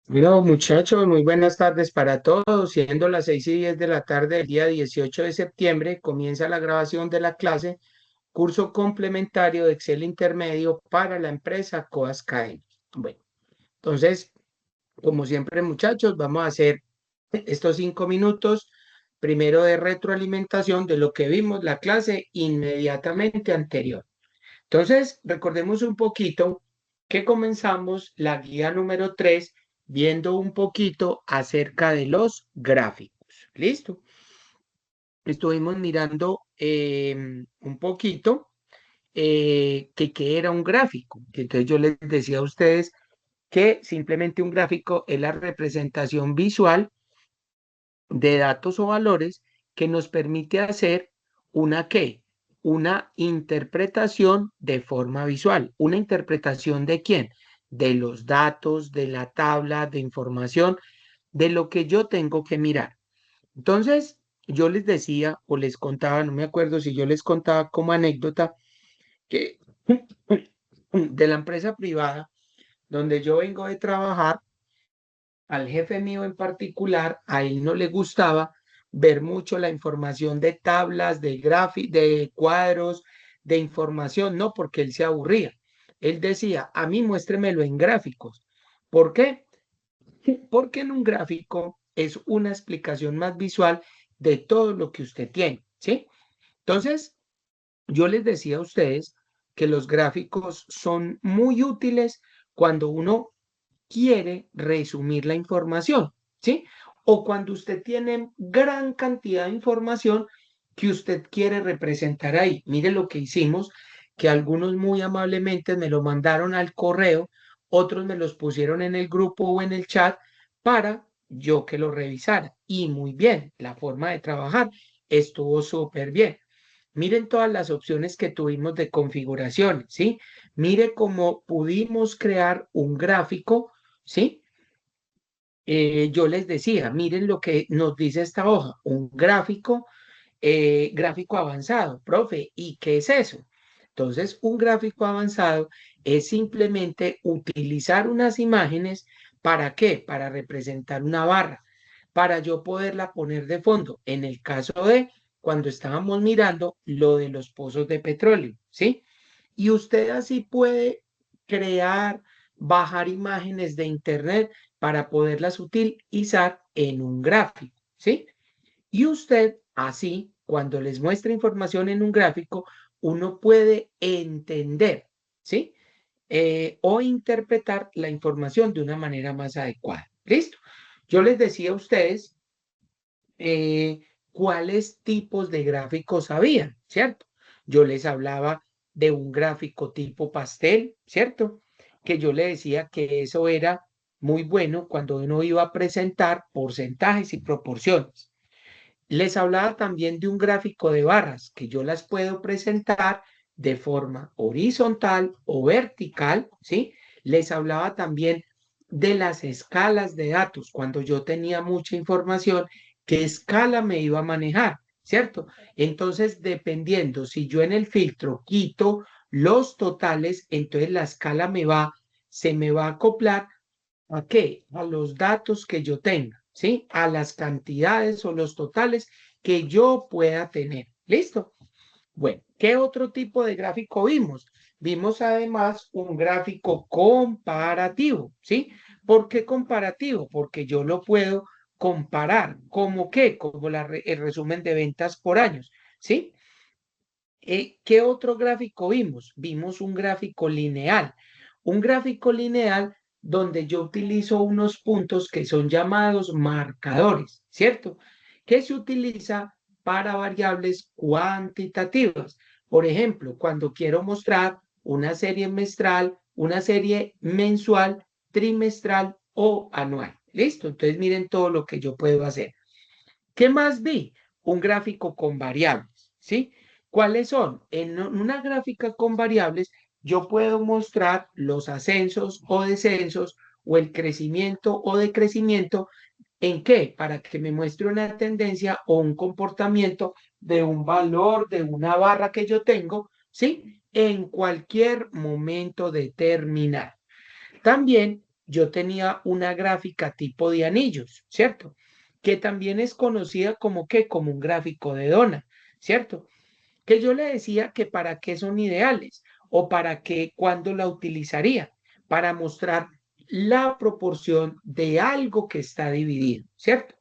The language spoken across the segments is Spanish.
Bueno, muchachos, muy buenas tardes para todos. Siendo las 6:10 de la tarde del día 18 de septiembre, comienza la grabación de la clase Curso Complementario de Excel Intermedio para la empresa Coas KM. Bueno, entonces, como siempre, muchachos, vamos a hacer estos 5 minutos primero de retroalimentación de lo que vimos la clase inmediatamente anterior. Entonces, recordemos un poquito que comenzamos la guía número 3 viendo un poquito acerca de los gráficos. ¿Listo? Estuvimos mirando un poquito que era un gráfico. Entonces yo les decía a ustedes que simplemente un gráfico es la representación visual de datos o valores que nos permite hacer una ¿qué? Una interpretación de forma visual. ¿Una interpretación de quién? De los datos, de la tabla, de información, de lo que yo tengo que mirar. Entonces, yo les decía o les contaba, no me acuerdo si yo les contaba como anécdota, que de la empresa privada donde yo vengo de trabajar, al jefe mío en particular, a él no le gustaba ver mucho la información de tablas, de gráficos, de cuadros, de información, no, porque él se aburría. Él decía, a mí muéstremelo en gráficos. ¿Por qué? Porque en un gráfico es una explicación más visual de todo lo que usted tiene, ¿sí? Entonces, yo les decía a ustedes que los gráficos son muy útiles cuando uno quiere resumir la información, ¿sí? O cuando usted tiene gran cantidad de información que usted quiere representar ahí. Mire lo que hicimos, que algunos muy amablemente me lo mandaron al correo, otros me los pusieron en el grupo o en el chat para yo que lo revisara. Y muy bien, la forma de trabajar estuvo súper bien. Miren todas las opciones que tuvimos de configuración, ¿sí? Mire cómo pudimos crear un gráfico, ¿sí? Yo les decía, miren lo que nos dice esta hoja, un gráfico avanzado, profe, ¿y qué es eso? Entonces, un gráfico avanzado es simplemente utilizar unas imágenes, ¿para qué? Para representar una barra, para yo poderla poner de fondo. En el caso de cuando estábamos mirando lo de los pozos de petróleo, ¿sí? Y usted así puede crear, bajar imágenes de internet para poderlas utilizar en un gráfico, ¿sí? Y usted así, cuando les muestra información en un gráfico, uno puede entender, ¿sí? O interpretar la información de una manera más adecuada. ¿Listo? Yo les decía a ustedes eh, cuáles tipos de gráficos había, ¿cierto? Yo les hablaba de un gráfico tipo pastel, ¿cierto? Que yo le decía que eso era muy bueno cuando uno iba a presentar porcentajes y proporciones. Les hablaba también de un gráfico de barras que yo las puedo presentar de forma horizontal o vertical, ¿sí? Les hablaba también de las escalas de datos, cuando yo tenía mucha información, qué escala me iba a manejar, ¿cierto? Entonces, dependiendo si yo en el filtro quito los totales, entonces la escala se me va a acoplar ¿a qué? A los datos que yo tenga, ¿sí? A las cantidades o los totales que yo pueda tener. ¿Listo? Bueno, ¿qué otro tipo de gráfico vimos? Vimos además un gráfico comparativo, ¿sí? ¿Por qué comparativo? Porque yo lo puedo comparar. ¿Cómo qué? Como el resumen de ventas por años, ¿sí? ¿Qué otro gráfico vimos? Vimos un gráfico lineal. Un gráfico lineal donde yo utilizo unos puntos que son llamados marcadores, ¿cierto? Que se utiliza para variables cuantitativas. Por ejemplo, cuando quiero mostrar una serie mensual, trimestral o anual. ¿Listo? Entonces miren todo lo que yo puedo hacer. ¿Qué más vi? Un gráfico con variables, ¿sí? ¿Cuáles son? En una gráfica con variables, yo puedo mostrar los ascensos o descensos o el crecimiento o decrecimiento. ¿En qué? Para que me muestre una tendencia o un comportamiento de un valor, de una barra que yo tengo, ¿sí? En cualquier momento determinado. También yo tenía una gráfica tipo de anillos, ¿cierto? Que también es conocida como que como un gráfico de dona, ¿cierto? Que yo le decía que para qué son ideales o para qué, cuándo la utilizaría, para mostrar la proporción de algo que está dividido, ¿cierto?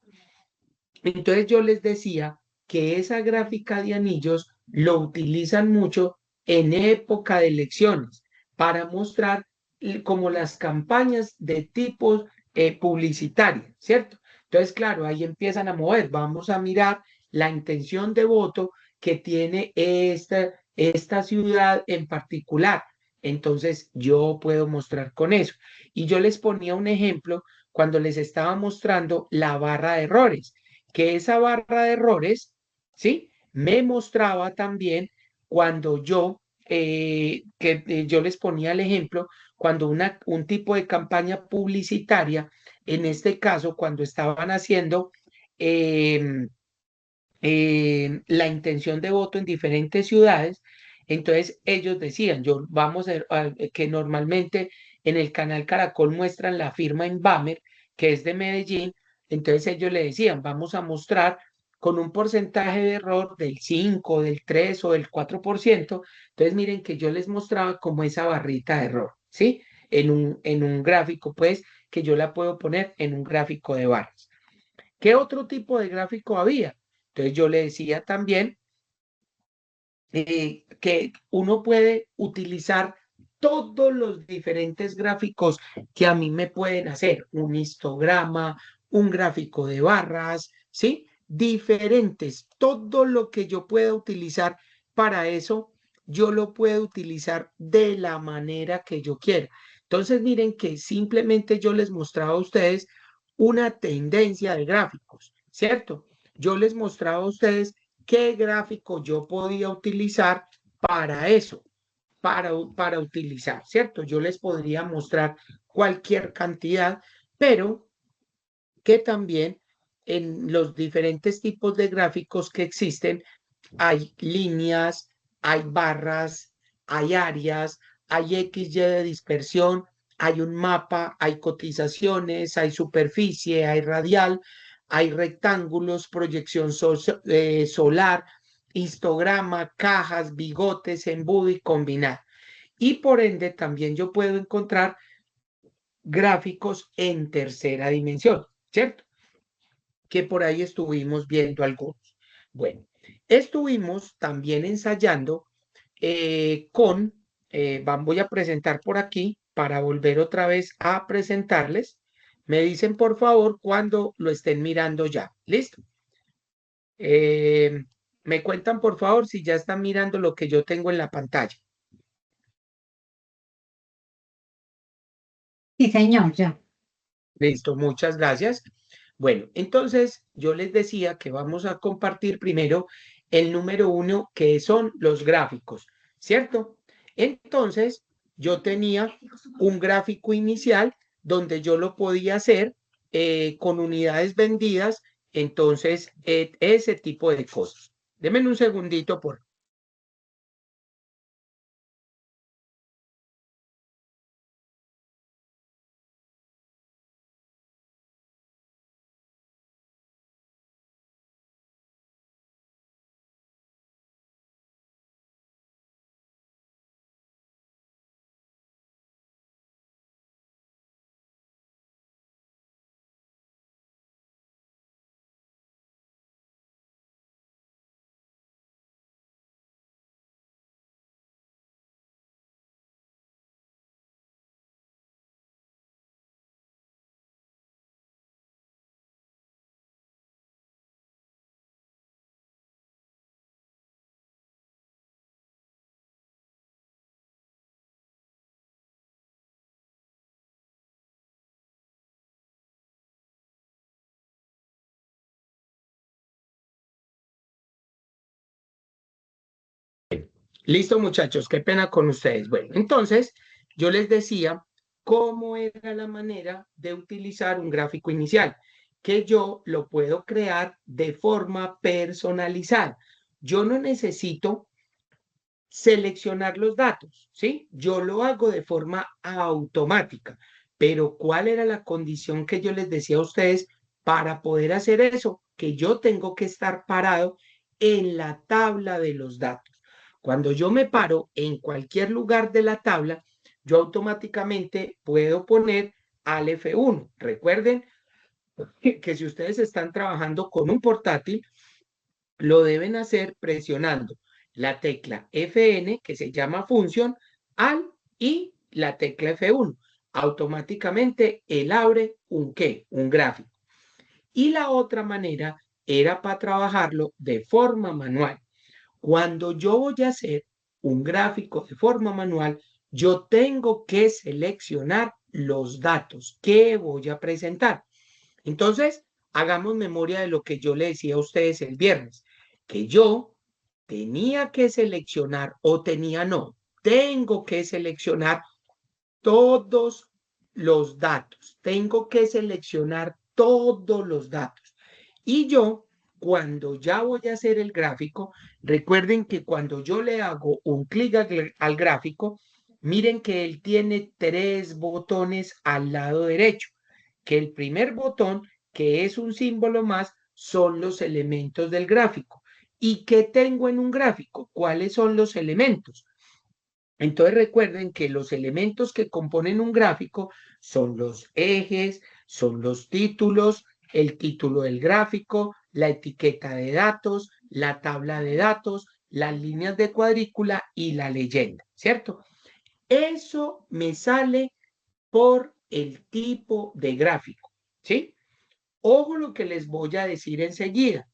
Entonces yo les decía que esa gráfica de anillos lo utilizan mucho en época de elecciones para mostrar como las campañas de tipos publicitarios, ¿cierto? Entonces, claro, ahí empiezan a mover. Vamos a mirar la intención de voto que tiene esta ciudad en particular. Entonces, yo puedo mostrar con eso. Y yo les ponía un ejemplo cuando les estaba mostrando la barra de errores, que esa barra de errores, ¿sí? Me mostraba también cuando yo les ponía el ejemplo, cuando un tipo de campaña publicitaria, en este caso, cuando estaban haciendo eh, la intención de voto en diferentes ciudades, entonces ellos decían, yo vamos que normalmente en el canal Caracol muestran la firma en Bamer, que es de Medellín, entonces ellos le decían, vamos a mostrar con un porcentaje de error del 5, del 3 o del 4%, entonces miren que yo les mostraba como esa barrita de error, ¿sí? En un gráfico, pues, que yo la puedo poner en un gráfico de barras. ¿Qué otro tipo de gráfico había? Entonces yo le decía también que uno puede utilizar todos los diferentes gráficos que a mí me pueden hacer, un histograma, un gráfico de barras, ¿sí? Diferentes, todo lo que yo pueda utilizar para eso, yo lo puedo utilizar de la manera que yo quiera. Entonces, miren que simplemente yo les mostraba a ustedes una tendencia de gráficos, ¿cierto? Yo les mostraba a ustedes qué gráfico yo podía utilizar para eso, para utilizar, ¿cierto? Yo les podría mostrar cualquier cantidad, pero que también en los diferentes tipos de gráficos que existen, hay líneas, hay barras, hay áreas, hay XY de dispersión, hay un mapa, hay cotizaciones, hay superficie, hay radial, hay rectángulos, proyección solar, histograma, cajas, bigotes, embudo y combinar. Y por ende también yo puedo encontrar gráficos en tercera dimensión, ¿cierto? Que por ahí estuvimos viendo algunos. Bueno, estuvimos también ensayando voy a presentar por aquí para volver otra vez a presentarles. Me dicen por favor cuando lo estén mirando ya. ¿Listo? Eh, me cuentan por favor si ya están mirando lo que yo tengo en la pantalla. Sí, señor, ya. Listo, muchas gracias. Bueno, entonces yo les decía que vamos a compartir primero el número uno, que son los gráficos, ¿cierto? Entonces, yo tenía un gráfico inicial donde yo lo podía hacer con unidades vendidas, entonces ese tipo de cosas. Denme un segundito, por Listo, muchachos, qué pena con ustedes. Bueno, entonces yo les decía cómo era la manera de utilizar un gráfico inicial, que yo lo puedo crear de forma personalizada. Yo no necesito seleccionar los datos, ¿sí? Yo lo hago de forma automática. Pero ¿cuál era la condición que yo les decía a ustedes para poder hacer eso? Que yo tengo que estar parado en la tabla de los datos. Cuando yo me paro en cualquier lugar de la tabla, yo automáticamente puedo poner al F1. Recuerden que si ustedes están trabajando con un portátil, lo deben hacer presionando la tecla Fn, que se llama función, al y la tecla F1. Automáticamente él abre un qué, un gráfico. Y la otra manera era para trabajarlo de forma manual. Cuando yo voy a hacer un gráfico de forma manual, yo tengo que seleccionar los datos que voy a presentar. Entonces, hagamos memoria de lo que yo le decía a ustedes el viernes, que yo tenía que seleccionar o tenía no, tengo que seleccionar todos los datos, tengo que seleccionar todos los datos. Y yo, cuando ya voy a hacer el gráfico, recuerden que cuando yo le hago un clic al gráfico, miren que él tiene tres botones al lado derecho, que el primer botón, que es un símbolo más, son los elementos del gráfico. ¿Y qué tengo en un gráfico? ¿Cuáles son los elementos? Entonces recuerden que los elementos que componen un gráfico son los ejes, son los títulos, el título del gráfico, la etiqueta de datos, la tabla de datos, las líneas de cuadrícula y la leyenda, ¿cierto? Eso me sale por el tipo de gráfico, ¿sí? Ojo lo que les voy a decir enseguida.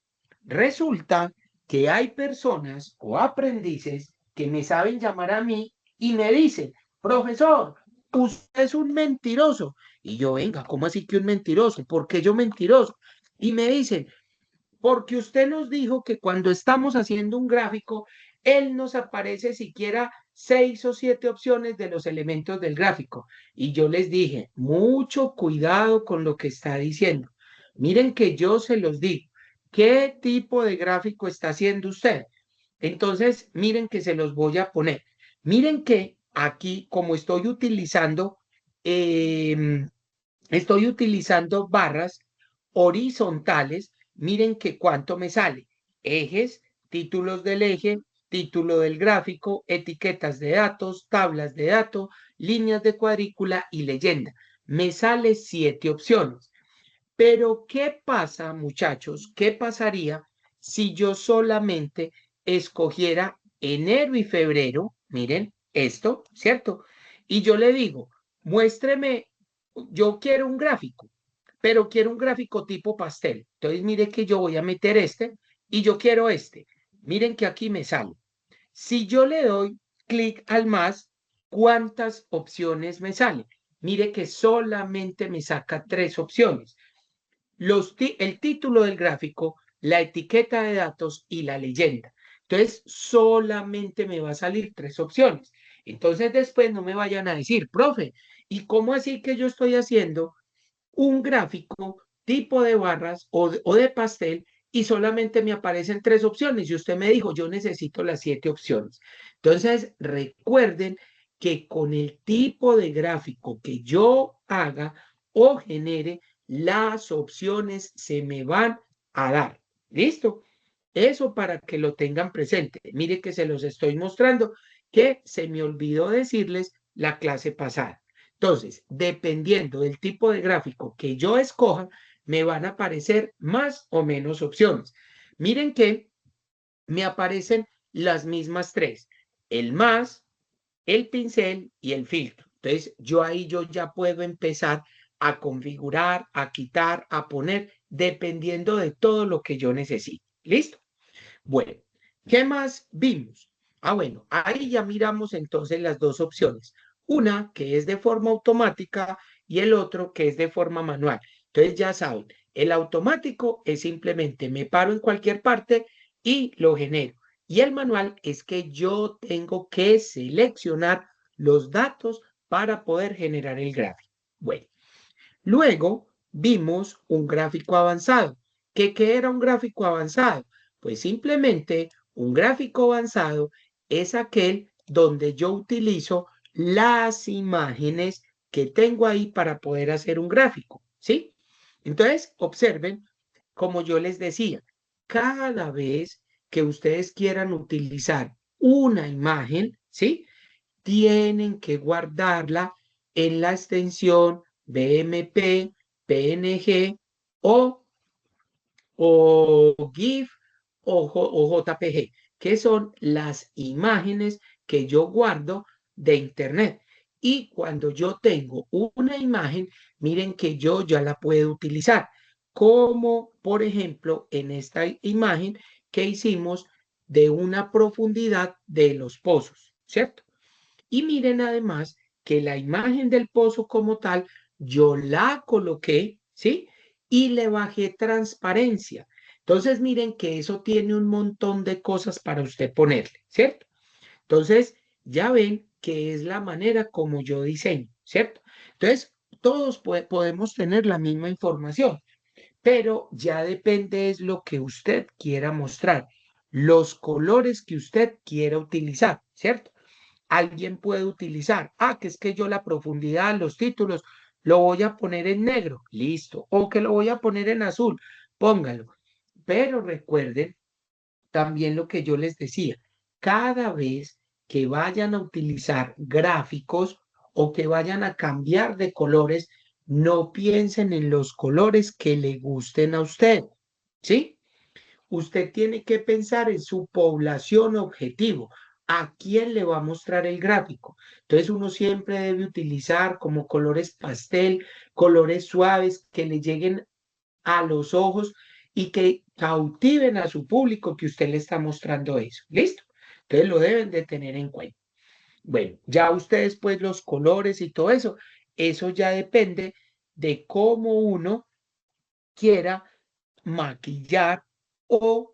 Resulta que hay personas o aprendices que me saben llamar a mí y me dicen, profesor, usted es un mentiroso. Y yo, venga, ¿cómo así que un mentiroso? ¿Por qué yo mentiroso? Y me dicen, porque usted nos dijo que cuando estamos haciendo un gráfico, él nos aparece siquiera 6 o 7 opciones de los elementos del gráfico. Y yo les dije, mucho cuidado con lo que está diciendo. Miren que yo se los digo. ¿Qué tipo de gráfico está haciendo usted? Entonces, miren que se los voy a poner. Miren que aquí, como estoy utilizando barras horizontales. Miren que cuánto me sale. Ejes, títulos del eje, título del gráfico, etiquetas de datos, tablas de datos, líneas de cuadrícula y leyenda. Me sale 7 opciones. Pero ¿qué pasa, muchachos? ¿Qué pasaría si yo solamente escogiera enero y febrero? Miren esto, ¿cierto? Y yo le digo, muéstreme, yo quiero un gráfico, pero quiero un gráfico tipo pastel. Entonces, mire que yo voy a meter este y yo quiero este. Miren que aquí me sale. Si yo le doy clic al más, ¿cuántas opciones me salen? Mire que solamente me saca 3 opciones. El título del gráfico, la etiqueta de datos y la leyenda. Entonces, solamente me va a salir 3 opciones. Entonces, después no me vayan a decir, profe, ¿y cómo así que yo estoy haciendo un gráfico tipo de barras o de pastel y solamente me aparecen 3 opciones? Y usted me dijo, yo necesito las 7 opciones. Entonces, recuerden que con el tipo de gráfico que yo haga o genere, las opciones se me van a dar. ¿Listo? Eso para que lo tengan presente. Mire que se los estoy mostrando, que se me olvidó decirles la clase pasada. Entonces, dependiendo del tipo de gráfico que yo escoja, me van a aparecer más o menos opciones. Miren que me aparecen las mismas 3, el más, el pincel y el filtro. Entonces, yo ya puedo empezar a configurar, a quitar, a poner, dependiendo de todo lo que yo necesite. ¿Listo? Bueno, ¿qué más vimos? Bueno, ahí ya miramos entonces las 2 opciones. Una que es de forma automática y el otro que es de forma manual. Entonces ya saben, el automático es simplemente me paro en cualquier parte y lo genero. Y el manual es que yo tengo que seleccionar los datos para poder generar el gráfico. Bueno, luego vimos un gráfico avanzado. ¿Qué era un gráfico avanzado? Pues simplemente un gráfico avanzado es aquel donde yo utilizo las imágenes que tengo ahí para poder hacer un gráfico, ¿sí? Entonces, observen, como yo les decía, cada vez que ustedes quieran utilizar una imagen, ¿sí? Tienen que guardarla en la extensión BMP, PNG o GIF o JPG, que son las imágenes que yo guardo de Internet. Y cuando yo tengo una imagen, miren que yo ya la puedo utilizar, como por ejemplo en esta imagen que hicimos de una profundidad de los pozos, ¿cierto? Y miren además que la imagen del pozo como tal, yo la coloqué, ¿sí? Y le bajé transparencia. Entonces miren que eso tiene un montón de cosas para usted ponerle, ¿cierto? Entonces ya ven que es la manera como yo diseño, ¿cierto? Entonces todos podemos tener la misma información, pero ya depende es lo que usted quiera mostrar, los colores que usted quiera utilizar, ¿cierto? Alguien puede utilizar, que es que yo la profundidad, los títulos, lo voy a poner en negro, listo, o que lo voy a poner en azul, póngalo. Pero recuerden también lo que yo les decía, cada vez que vayan a utilizar gráficos o que vayan a cambiar de colores, no piensen en los colores que le gusten a usted, ¿sí? Usted tiene que pensar en su población objetivo. ¿A quién le va a mostrar el gráfico? Entonces uno siempre debe utilizar como colores pastel, colores suaves que le lleguen a los ojos y que cautiven a su público que usted le está mostrando eso. ¿Listo? Entonces lo deben de tener en cuenta. Bueno, ya ustedes pues los colores y todo eso ya depende de cómo uno quiera maquillar o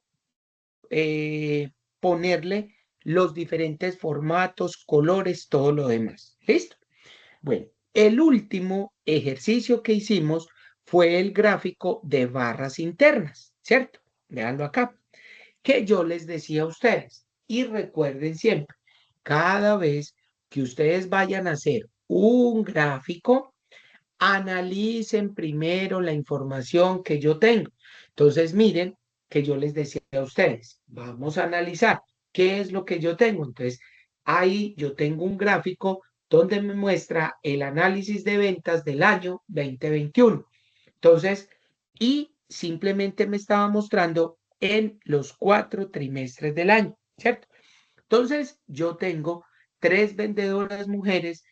ponerle los diferentes formatos, colores, todo lo demás. ¿Listo? Bueno, el último ejercicio que hicimos fue el gráfico de barras internas, ¿cierto? Veanlo acá, que yo les decía a ustedes. Y recuerden siempre, cada vez que ustedes vayan a hacer un gráfico, analicen primero la información que yo tengo. Entonces, miren que yo les decía a ustedes, vamos a analizar qué es lo que yo tengo. Entonces, ahí yo tengo un gráfico donde me muestra el análisis de ventas del año 2021. Entonces, y simplemente me estaba mostrando en los 4 trimestres del año, ¿cierto? Entonces, yo tengo 3 vendedoras mujeres,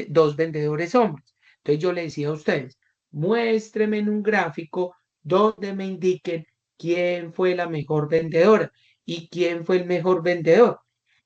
dos vendedores hombres. Entonces, yo le decía a ustedes, muéstrenme en un gráfico donde me indiquen quién fue la mejor vendedora y quién fue el mejor vendedor.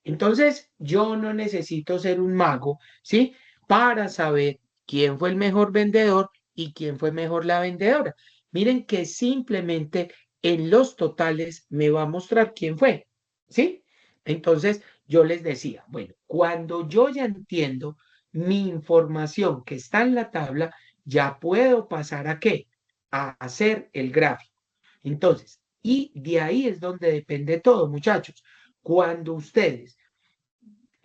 Entonces, yo no necesito ser un mago, ¿sí? Para saber quién fue el mejor vendedor y quién fue mejor la vendedora. Miren que simplemente en los totales me va a mostrar quién fue, ¿sí? Entonces, yo les decía, bueno, cuando yo ya entiendo mi información que está en la tabla, ya puedo pasar a qué? A hacer el gráfico. Entonces, y de ahí es donde depende todo, muchachos. Cuando ustedes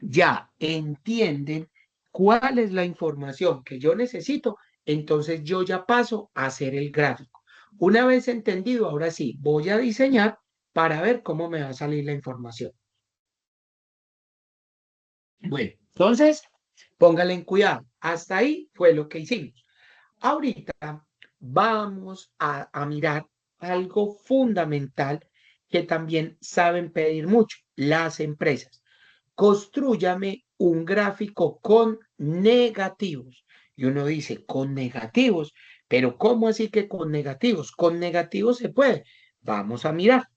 ya entienden cuál es la información que yo necesito, entonces yo ya paso a hacer el gráfico. Una vez entendido, ahora sí, voy a diseñar para ver cómo me va a salir la información. Bueno, entonces, póngale en cuidado. Hasta ahí fue lo que hicimos. Ahorita vamos a mirar algo fundamental que también saben pedir mucho las empresas. Constrúyame un gráfico con negativos. Y uno dice, con negativos, pero ¿cómo así que con negativos? Con negativos se puede. Vamos a mirar.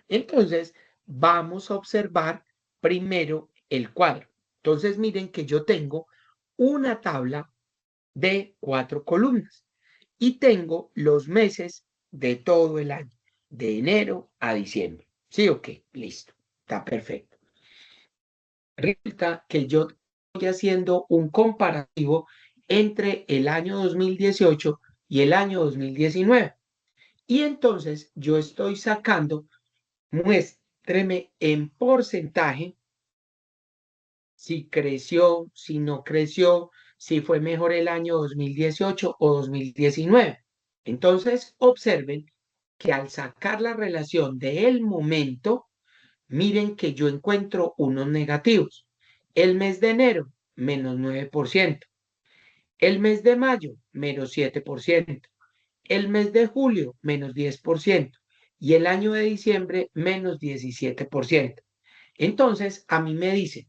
Entonces, vamos a observar primero el cuadro. Entonces, miren que yo tengo una tabla de 4 columnas y tengo los meses de todo el año, de enero a diciembre. ¿Sí o qué? Listo. Está perfecto. Resulta que yo estoy haciendo un comparativo entre el año 2018 y el año 2019. Y entonces yo estoy sacando, muéstreme en porcentaje si creció, si no creció, si fue mejor el año 2018 o 2019. Entonces, observen que al sacar la relación del momento, miren que yo encuentro unos negativos. El mes de enero, menos 9%. El mes de mayo, menos 7%. El mes de julio, menos 10%. Y el año de diciembre, menos 17%. Entonces, a mí me dicen,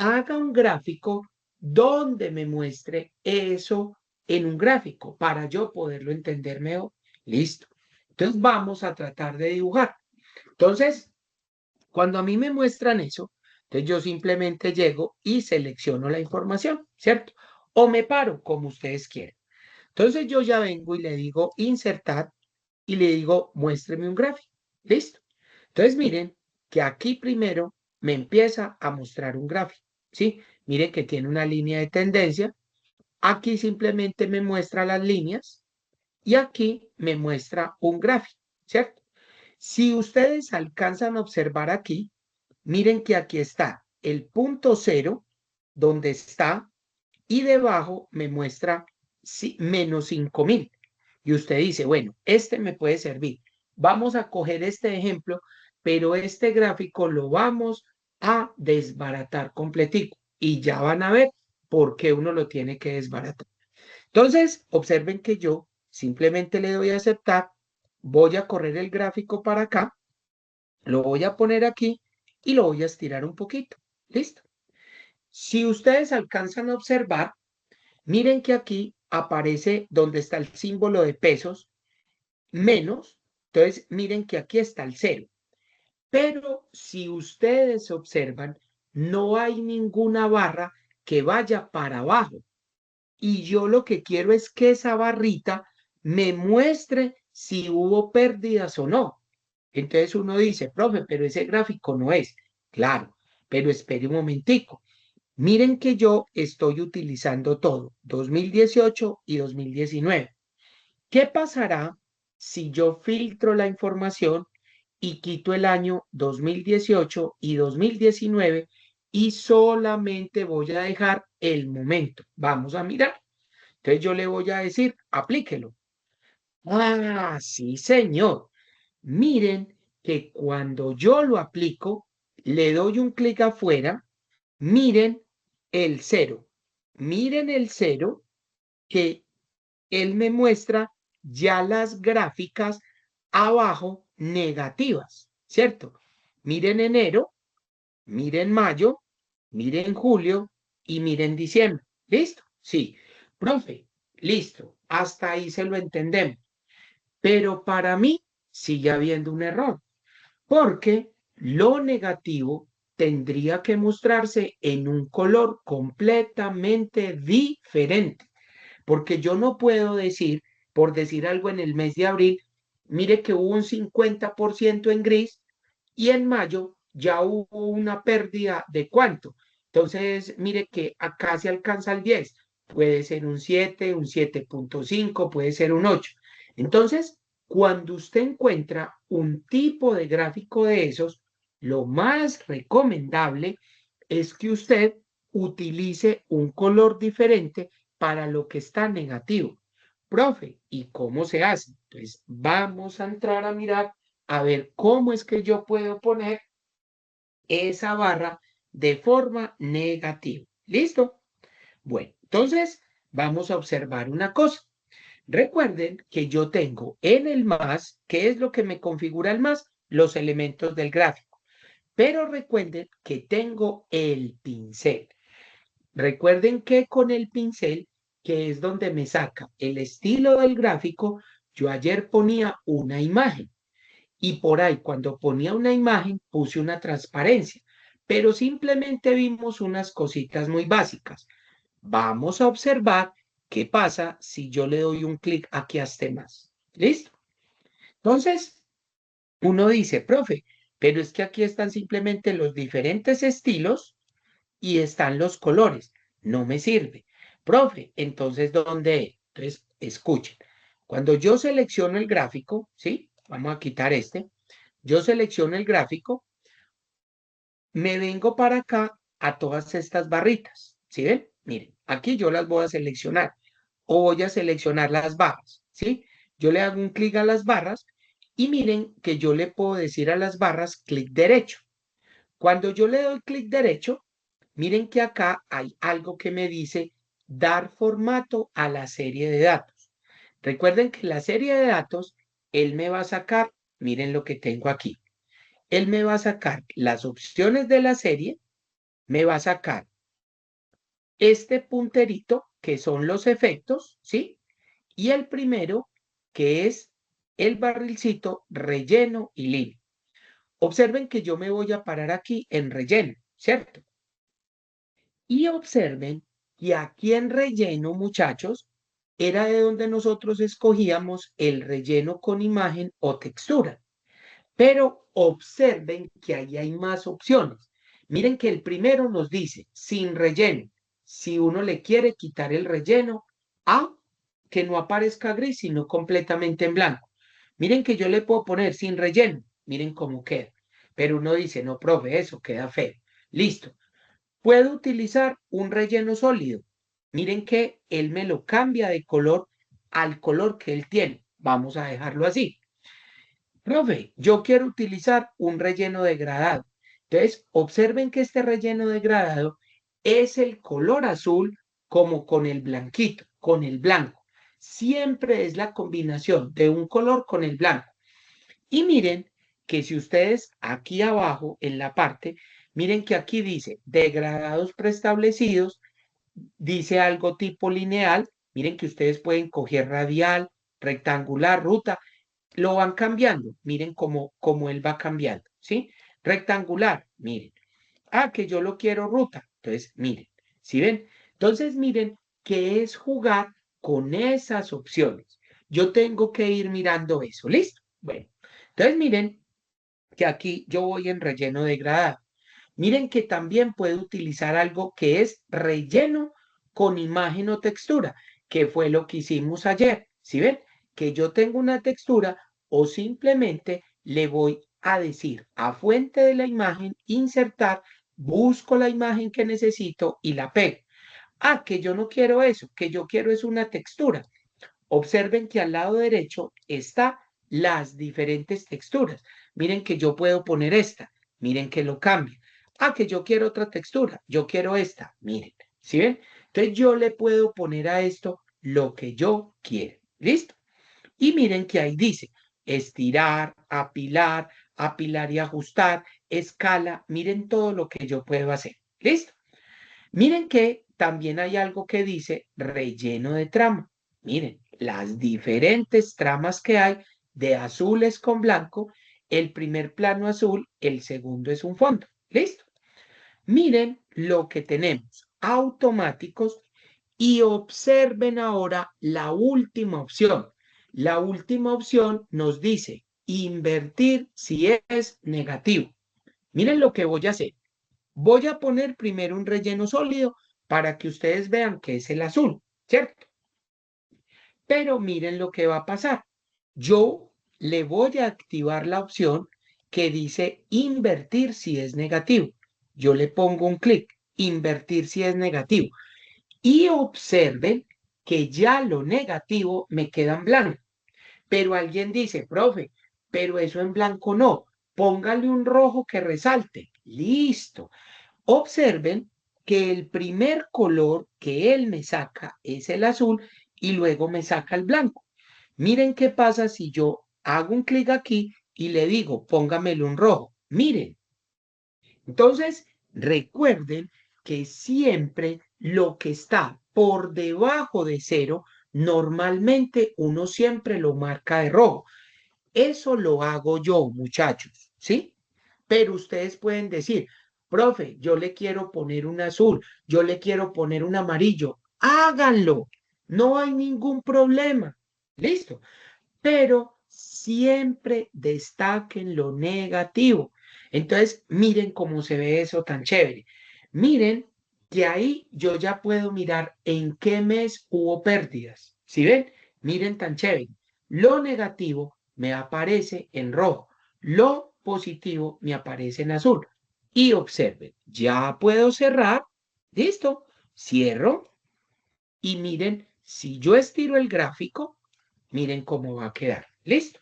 haga un gráfico donde me muestre eso en un gráfico para yo poderlo entender mejor. Listo. Entonces, vamos a tratar de dibujar. Entonces, cuando a mí me muestran eso, entonces yo simplemente llego y selecciono la información, ¿cierto? O me paro, como ustedes quieran. Entonces yo ya vengo y le digo insertar y le digo muéstreme un gráfico. ¿Listo? Entonces miren que aquí primero me empieza a mostrar un gráfico, ¿sí? Miren que tiene una línea de tendencia. Aquí simplemente me muestra las líneas y aquí me muestra un gráfico, ¿cierto? Si ustedes alcanzan a observar aquí, miren que aquí está el punto cero, donde está, y debajo me muestra menos 5.000. Y usted dice, bueno, este me puede servir. Vamos a coger este ejemplo, pero este gráfico lo vamos a desbaratar completico. Y ya van a ver por qué uno lo tiene que desbaratar. Entonces, observen que yo simplemente le doy a aceptar, voy a correr el gráfico para acá, lo voy a poner aquí y lo voy a estirar un poquito. ¿Listo? Si ustedes alcanzan a observar, miren que aquí aparece donde está el símbolo de pesos, menos. Entonces, miren que aquí está el cero. Pero si ustedes observan, no hay ninguna barra que vaya para abajo. Y yo lo que quiero es que esa barrita me muestre si hubo pérdidas o no. Entonces uno dice, profe, pero ese gráfico no es. Claro, pero espere un momentico. Miren que yo estoy utilizando todo, 2018 y 2019. ¿Qué pasará si yo filtro la información y quito el año 2018 y 2019 y solamente voy a dejar el momento? Vamos a mirar. Entonces yo le voy a decir, aplíquelo. Ah, sí, señor. Miren que cuando yo lo aplico, le doy un clic afuera. Miren el cero. Miren el cero que él me muestra ya las gráficas abajo negativas, ¿cierto? Miren enero, miren mayo, miren julio y miren diciembre. ¿Listo? Sí. Profe, listo. Hasta ahí se lo entendemos. Pero para mí sigue habiendo un error, porque lo negativo tendría que mostrarse en un color completamente diferente, porque yo no puedo decir, por decir algo en el mes de abril, mire que hubo un 50% en gris y en mayo ya hubo una pérdida de cuánto. Entonces, mire que acá se alcanza el 10, puede ser un 7, un 7.5, puede ser un 8. Entonces, cuando usted encuentra un tipo de gráfico de esos, lo más recomendable es que usted utilice un color diferente para lo que está negativo. Profe, ¿y cómo se hace? Entonces, vamos a entrar a mirar a ver cómo es que yo puedo poner esa barra de forma negativa. ¿Listo? Bueno, entonces vamos a observar una cosa. Recuerden que yo tengo en el más, ¿qué es lo que me configura el más? Los elementos del gráfico. Pero recuerden que tengo el pincel. Recuerden que con el pincel, que es donde me saca el estilo del gráfico, yo ayer ponía una imagen. Y por ahí, cuando ponía una imagen, puse una transparencia, pero simplemente vimos unas cositas muy básicas. Vamos a observar qué pasa si yo le doy un clic aquí a este más. ¿Listo? Entonces, uno dice, profe, pero es que aquí están simplemente los diferentes estilos y están los colores. No me sirve. Profe, entonces, ¿dónde? Entonces, escuchen. Cuando yo selecciono el gráfico, ¿sí? Vamos a quitar este. Yo selecciono el gráfico, me vengo para acá a todas estas barritas. ¿Sí ven? Miren, aquí yo las voy a seleccionar o voy a seleccionar las barras. ¿Sí? Yo le hago un clic a las barras y miren que yo le puedo decir a las barras clic derecho. Cuando yo le doy clic derecho, miren que acá hay algo que me dice dar formato a la serie de datos. Recuerden que la serie de datos, él me va a sacar, miren lo que tengo aquí. Él me va a sacar las opciones de la serie, me va a sacar este punterito, que son los efectos, ¿sí? Y el primero, que es el barrilcito relleno y línea. Observen que yo me voy a parar aquí en relleno, ¿cierto? Y observen que aquí en relleno, muchachos, era de donde nosotros escogíamos el relleno con imagen o textura. Pero observen que ahí hay más opciones. Miren que el primero nos dice sin relleno. Si uno le quiere quitar el relleno, a que no aparezca gris, sino completamente en blanco. Miren que yo le puedo poner sin relleno. Miren cómo queda. Pero uno dice, no, profe, eso queda feo. Listo. Puedo utilizar un relleno sólido. Miren que él me lo cambia de color al color que él tiene. Vamos a dejarlo así. Profe, yo quiero utilizar un relleno degradado. Entonces, observen que este relleno degradado es el color azul como con el blanquito, con el blanco. Siempre es la combinación de un color con el blanco. Y miren que si ustedes aquí abajo en la parte, miren que aquí dice degradados preestablecidos, dice algo tipo lineal. Miren que ustedes pueden coger radial, rectangular, ruta, lo van cambiando. Miren cómo él va cambiando, ¿sí? Rectangular, miren. Ah, que yo lo quiero ruta. Entonces, miren, ¿sí ven? Entonces, miren que es jugar con esas opciones. Yo tengo que ir mirando eso, ¿listo? Bueno, entonces miren que aquí yo voy en relleno degradado. Miren que también puedo utilizar algo que es relleno con imagen o textura, que fue lo que hicimos ayer. ¿Sí ven? Que yo tengo una textura o simplemente le voy a decir a fuente de la imagen, insertar, busco la imagen que necesito y la pego. Ah, que yo no quiero eso, que yo quiero es una textura. Observen que al lado derecho está las diferentes texturas. Miren que yo puedo poner esta. Miren que lo cambio. Ah, que yo quiero otra textura. Yo quiero esta. Miren. ¿Sí ven? Entonces yo le puedo poner a esto lo que yo quiero. ¿Listo? Y miren que ahí dice estirar, apilar y ajustar, escala. Miren todo lo que yo puedo hacer. ¿Listo? Miren que también hay algo que dice relleno de trama. Miren, las diferentes tramas que hay de azules con blanco, el primer plano azul, el segundo es un fondo. ¿Listo? Miren lo que tenemos, automáticos, y observen ahora la última opción. La última opción nos dice invertir si es negativo. Miren lo que voy a hacer. Voy a poner primero un relleno sólido para que ustedes vean que es el azul, ¿cierto? Pero miren lo que va a pasar. Yo le voy a activar la opción que dice invertir si es negativo. Yo le pongo un clic, invertir si es negativo. Y observen que ya lo negativo me queda en blanco. Pero alguien dice, profe, pero eso en blanco no. Póngale un rojo que resalte. Listo. Observen que el primer color que él me saca es el azul y luego me saca el blanco. Miren qué pasa si yo hago un clic aquí y le digo, póngamelo un rojo. Miren. Entonces, recuerden que siempre lo que está por debajo de cero, normalmente uno siempre lo marca de rojo. Eso lo hago yo, muchachos, ¿sí? Pero ustedes pueden decir, profe, yo le quiero poner un azul, yo le quiero poner un amarillo. Háganlo, no hay ningún problema. Listo. Pero siempre destaquen lo negativo. Entonces, miren cómo se ve eso tan chévere. Miren que ahí yo ya puedo mirar en qué mes hubo pérdidas. ¿Sí ven? Miren tan chévere. Lo negativo me aparece en rojo. Lo positivo me aparece en azul. Y observen, ya puedo cerrar. Listo, cierro. Y miren, si yo estiro el gráfico, miren cómo va a quedar. Listo.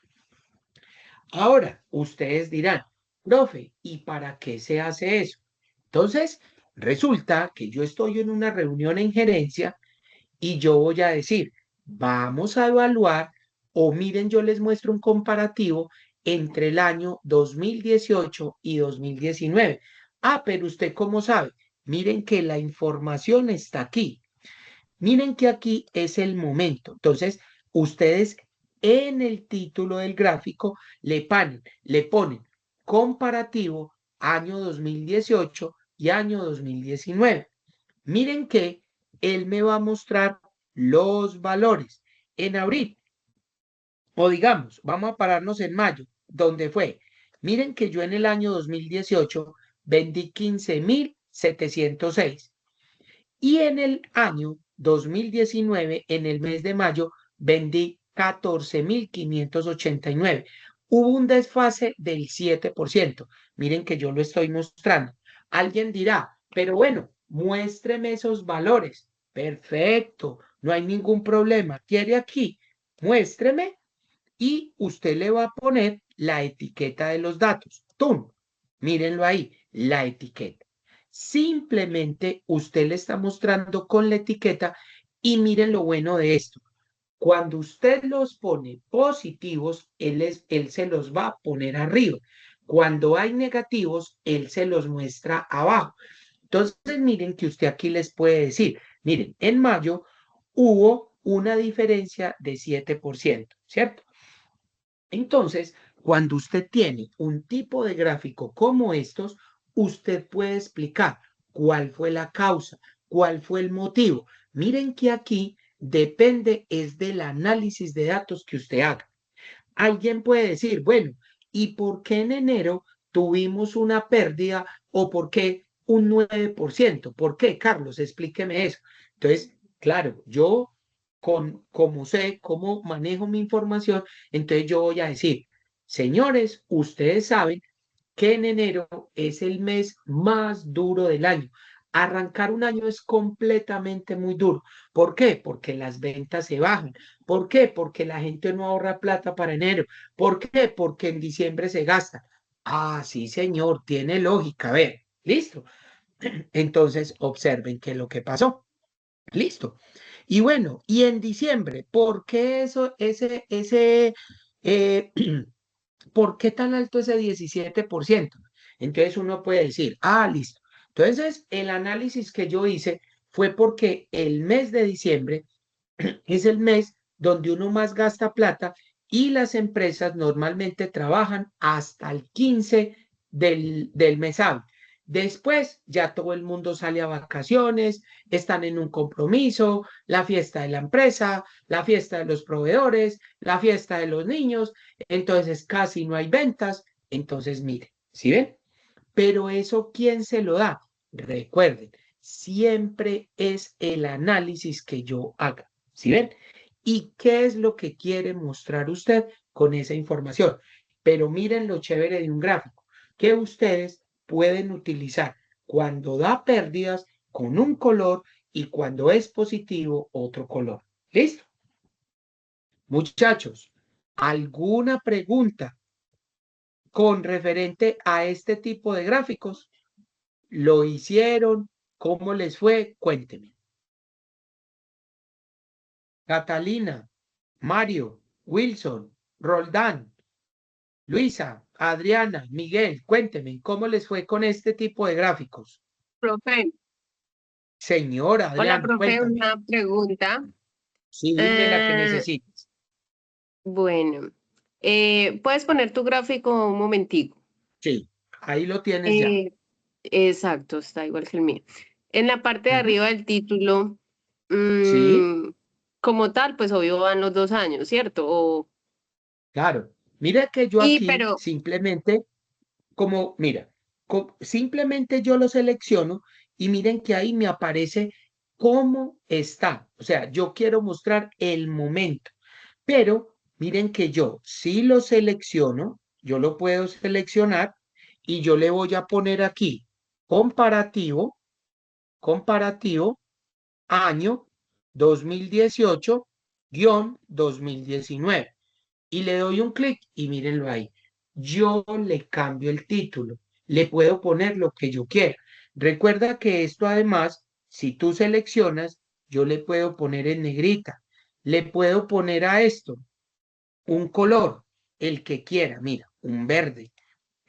Ahora, ustedes dirán, profe, ¿y para qué se hace eso? Entonces, resulta que yo estoy en una reunión en gerencia y yo voy a decir, vamos a evaluar o miren, yo les muestro un comparativo entre el año 2018 y 2019. Ah, pero usted cómo sabe. Miren que la información está aquí. Miren que aquí es el momento. Entonces, ustedes en el título del gráfico le ponen comparativo año 2018 y año 2019. Miren que él me va a mostrar los valores en abril, o digamos, vamos a pararnos en mayo, donde fue. Miren que yo en el año 2018 vendí 15.706 y en el año 2019, en el mes de mayo, vendí 14.589. Hubo un desfase del 7%. Miren que yo lo estoy mostrando. Alguien dirá, pero bueno, muéstreme esos valores. Perfecto, no hay ningún problema. ¿Quiere aquí? Muéstreme y usted le va a poner la etiqueta de los datos. ¡Tum! Mírenlo ahí, la etiqueta. Simplemente usted le está mostrando con la etiqueta y miren lo bueno de esto. Cuando usted los pone positivos, él se los va a poner arriba. Cuando hay negativos, él se los muestra abajo. Entonces, miren que usted aquí les puede decir, miren, en mayo hubo una diferencia de 7%, ¿cierto? Entonces, cuando usted tiene un tipo de gráfico como estos, usted puede explicar cuál fue la causa, cuál fue el motivo. Miren que aquí depende es del análisis de datos que usted haga. Alguien puede decir, bueno, ¿y por qué en enero tuvimos una pérdida o por qué un 9%? ¿Por qué, Carlos? Explíqueme eso. Entonces, claro, yo como sé cómo manejo mi información, entonces yo voy a decir, señores, ustedes saben que en enero es el mes más duro del año. Arrancar un año es completamente muy duro. ¿Por qué? Porque las ventas se bajan. ¿Por qué? Porque la gente no ahorra plata para enero. ¿Por qué? Porque en diciembre se gasta. Ah, sí, señor, tiene lógica. A ver, listo. Entonces, observen qué es lo que pasó. Listo. Y bueno, y en diciembre, ¿por qué eh, ¿por qué tan alto ese 17%? Entonces uno puede decir, ah, listo. Entonces, el análisis que yo hice fue porque el mes de diciembre es el mes donde uno más gasta plata y las empresas normalmente trabajan hasta el 15 del mes hábil. Después ya todo el mundo sale a vacaciones, están en un compromiso, la fiesta de la empresa, la fiesta de los proveedores, la fiesta de los niños, entonces casi no hay ventas. Entonces, mire, ¿sí ven? Pero eso, ¿quién se lo da? Recuerden, siempre es el análisis que yo haga. ¿Sí ven? ¿Y qué es lo que quiere mostrar usted con esa información? Pero miren lo chévere de un gráfico, que ustedes pueden utilizar cuando da pérdidas con un color y cuando es positivo otro color. ¿Listo? Muchachos, ¿alguna pregunta con referente a este tipo de gráficos? ¿Lo hicieron? ¿Cómo les fue? Cuéntenme. Catalina, Mario, Wilson, Roldán, Luisa, Adriana, Miguel, cuéntenme, ¿cómo les fue con este tipo de gráficos? Profe, Señora hola, Adriana, profe, cuéntame. una pregunta. Sí, dime la que Eh, necesites. bueno, ¿puedes poner tu gráfico un momentico? Sí, ahí lo tienes ya. Eh, exacto, está igual que el mío. En la parte de Ujú. arriba del título, Sí, mm, como tal, pues obvio van los 2 años, ¿cierto? claro. Mira que yo Y aquí pero, simplemente mira, simplemente yo lo selecciono y miren que ahí me aparece cómo está. O sea, yo quiero mostrar el momento, pero miren que yo si lo selecciono, yo lo puedo seleccionar y yo le voy a poner aquí comparativo, comparativo, año 2018-2019. Y le doy un clic y mírenlo ahí. Yo le cambio el título, le puedo poner lo que yo quiera. Recuerda que esto además, si tú seleccionas, yo le puedo poner en negrita, le puedo poner a esto un color, el que quiera, mira, un verde.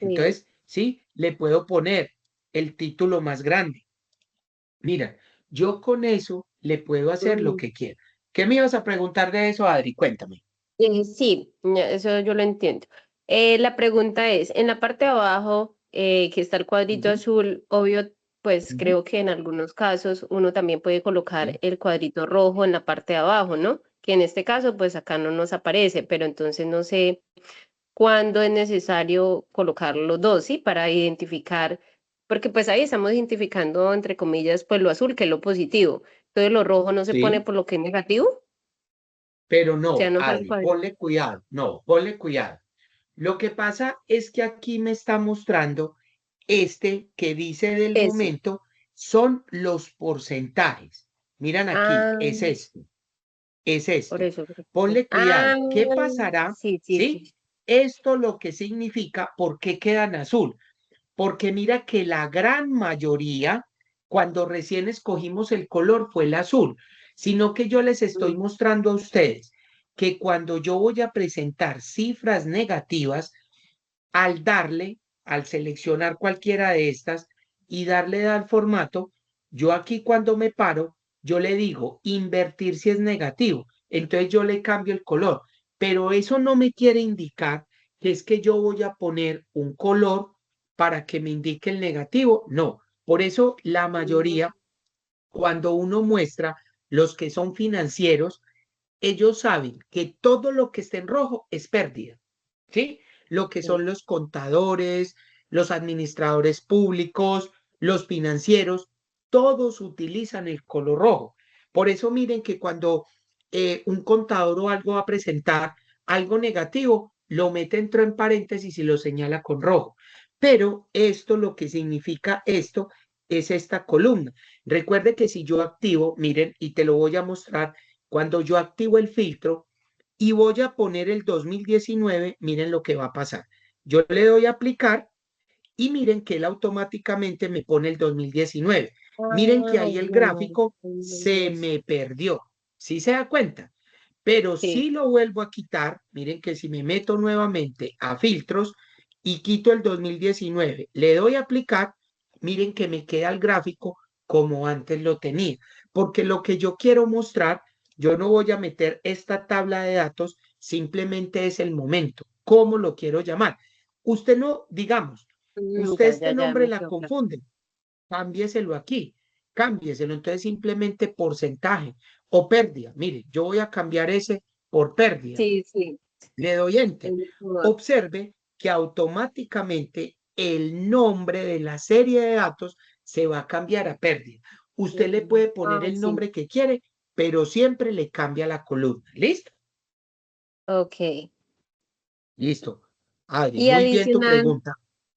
Sí. Entonces, sí, le puedo poner el título más grande. Mira, yo con eso le puedo hacer lo Mm. que quiera. ¿Qué me ibas a preguntar de eso, Adri? Cuéntame. Sí, eso yo lo entiendo. La pregunta es, en la parte de abajo, que está el cuadrito Ujú, azul, obvio, pues ujú, creo que en algunos casos uno también puede colocar sí. el cuadrito rojo en la parte de abajo, ¿no? Que en este caso, pues acá no nos aparece, pero entonces no sé cuándo es necesario colocar los dos, ¿sí? Para identificar, porque pues ahí estamos identificando, entre comillas, pues lo azul, que es lo positivo. Entonces lo rojo no se pone Sí, por lo que es negativo, o pero sea, no, no sale el Adri, cuadrito. ponle cuidado, no, ponle cuidado. Lo que pasa es que aquí me está mostrando este que dice del Ese. momento son los porcentajes. Miran aquí, Ah, es esto, es por esto. eso. Ponle Ah, cuidado. ¿Qué pasará? sí, sí, ¿Sí? sí. Esto lo que significa, ¿por qué quedan azul? Porque mira que la gran mayoría, cuando recién escogimos el color, fue el azul, sino que yo les estoy Mm, mostrando a ustedes que cuando yo voy a presentar cifras negativas, al darle, al seleccionar cualquiera de estas y darle al formato, yo aquí cuando me paro, yo le digo invertir si es negativo, entonces yo le cambio el color, pero eso no me quiere indicar que es que yo voy a poner un color para que me indique el negativo, no, por eso la mm, mayoría, cuando uno muestra los que son financieros, ellos saben que todo lo que esté en rojo es pérdida, ¿sí? Lo que sí. son los contadores, los administradores públicos, los financieros, todos utilizan el color rojo. Por eso miren que cuando un contador o algo va a presentar algo negativo, lo mete en paréntesis y lo señala con rojo. Pero esto lo que significa esto es esta columna. Recuerde que si yo activo, miren, y te lo voy a mostrar, cuando yo activo el filtro y voy a poner el 2019, miren lo que va a pasar. Yo le doy a aplicar y miren que él automáticamente me pone el 2019. Miren que Ah, ahí el bueno, gráfico bueno, se me perdió. ¿Sí se da cuenta? Pero sí. si lo vuelvo a quitar, miren que si me meto nuevamente a filtros y quito el 2019, le doy a aplicar, miren que me queda el gráfico como antes lo tenía. Porque lo que yo quiero mostrar, yo no voy a meter esta tabla de datos, simplemente es el momento. ¿Cómo lo quiero llamar? Usted no, digamos, usted Ya, este ya, ya, nombre me la quedó claro. confunde, cámbieselo aquí, cámbieselo, entonces simplemente porcentaje o pérdida. Mire, yo voy a cambiar ese por pérdida. Sí, sí. Le doy enter. Es mejor. Observe que automáticamente el nombre de la serie de datos se va a cambiar a pérdida. Usted le puede poner Ah, el sí. nombre que quiere, pero siempre le cambia la columna. ¿Listo? Ok. Listo. Adri, Y muy bien tu adicional, pregunta.